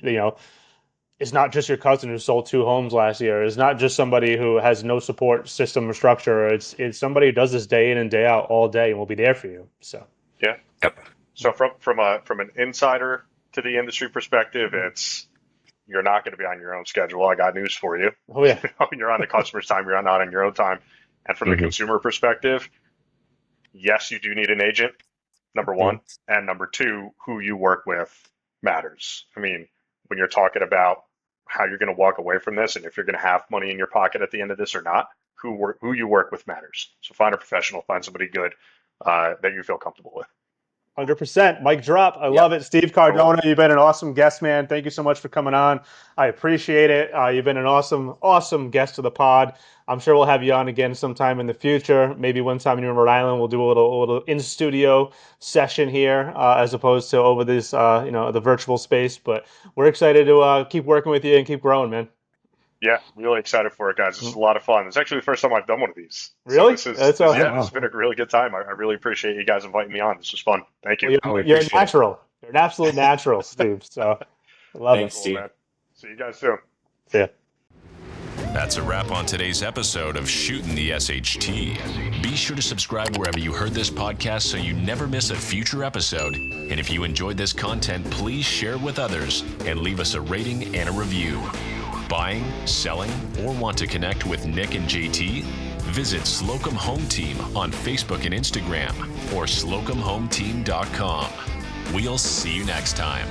is not just your cousin who sold 2 homes last year. It's not just somebody who has no support system or structure. It's somebody who does this day in and day out all day and will be there for you. So yeah. Yep. So from an insider to the industry perspective, it's you're not going to be on your own schedule. I got news for you. Oh yeah. You're on the customer's time. You're not on your own time. And from the consumer perspective, yes, you do need an agent, number one. And number two, who you work with matters. I mean, when you're talking about how you're going to walk away from this and if you're going to have money in your pocket at the end of this or not, who you work with matters. So find a professional, find somebody good that you feel comfortable with. 100%. Mic drop. I love it. Steve Cardona, you've been an awesome guest, man. Thank you so much for coming on. I appreciate it. You've been an awesome guest to the pod. I'm sure we'll have you on again sometime in the future. Maybe one time in Rhode Island, we'll do a little in-studio session here as opposed to over this, the virtual space. But we're excited to keep working with you and keep growing, man. Yeah, really excited for it, guys. This is a lot of fun. It's actually the first time I've done one of these. Really? So That's awesome. Yeah, it's been a really good time. I really appreciate you guys inviting me on. This was fun. Thank you. Well, you're a natural. You're an absolute natural, Steve. So I love Thanks, it. Steve. Man. See you guys soon. See ya. That's a wrap on today's episode of Shootin The SHT. Be sure to subscribe wherever you heard this podcast so you never miss a future episode. And if you enjoyed this content, please share it with others and leave us a rating and a review. Buying, selling, or want to connect with Nick and JT? Visit Slocum Home Team on Facebook and Instagram or slocumhometeam.com. We'll see you next time.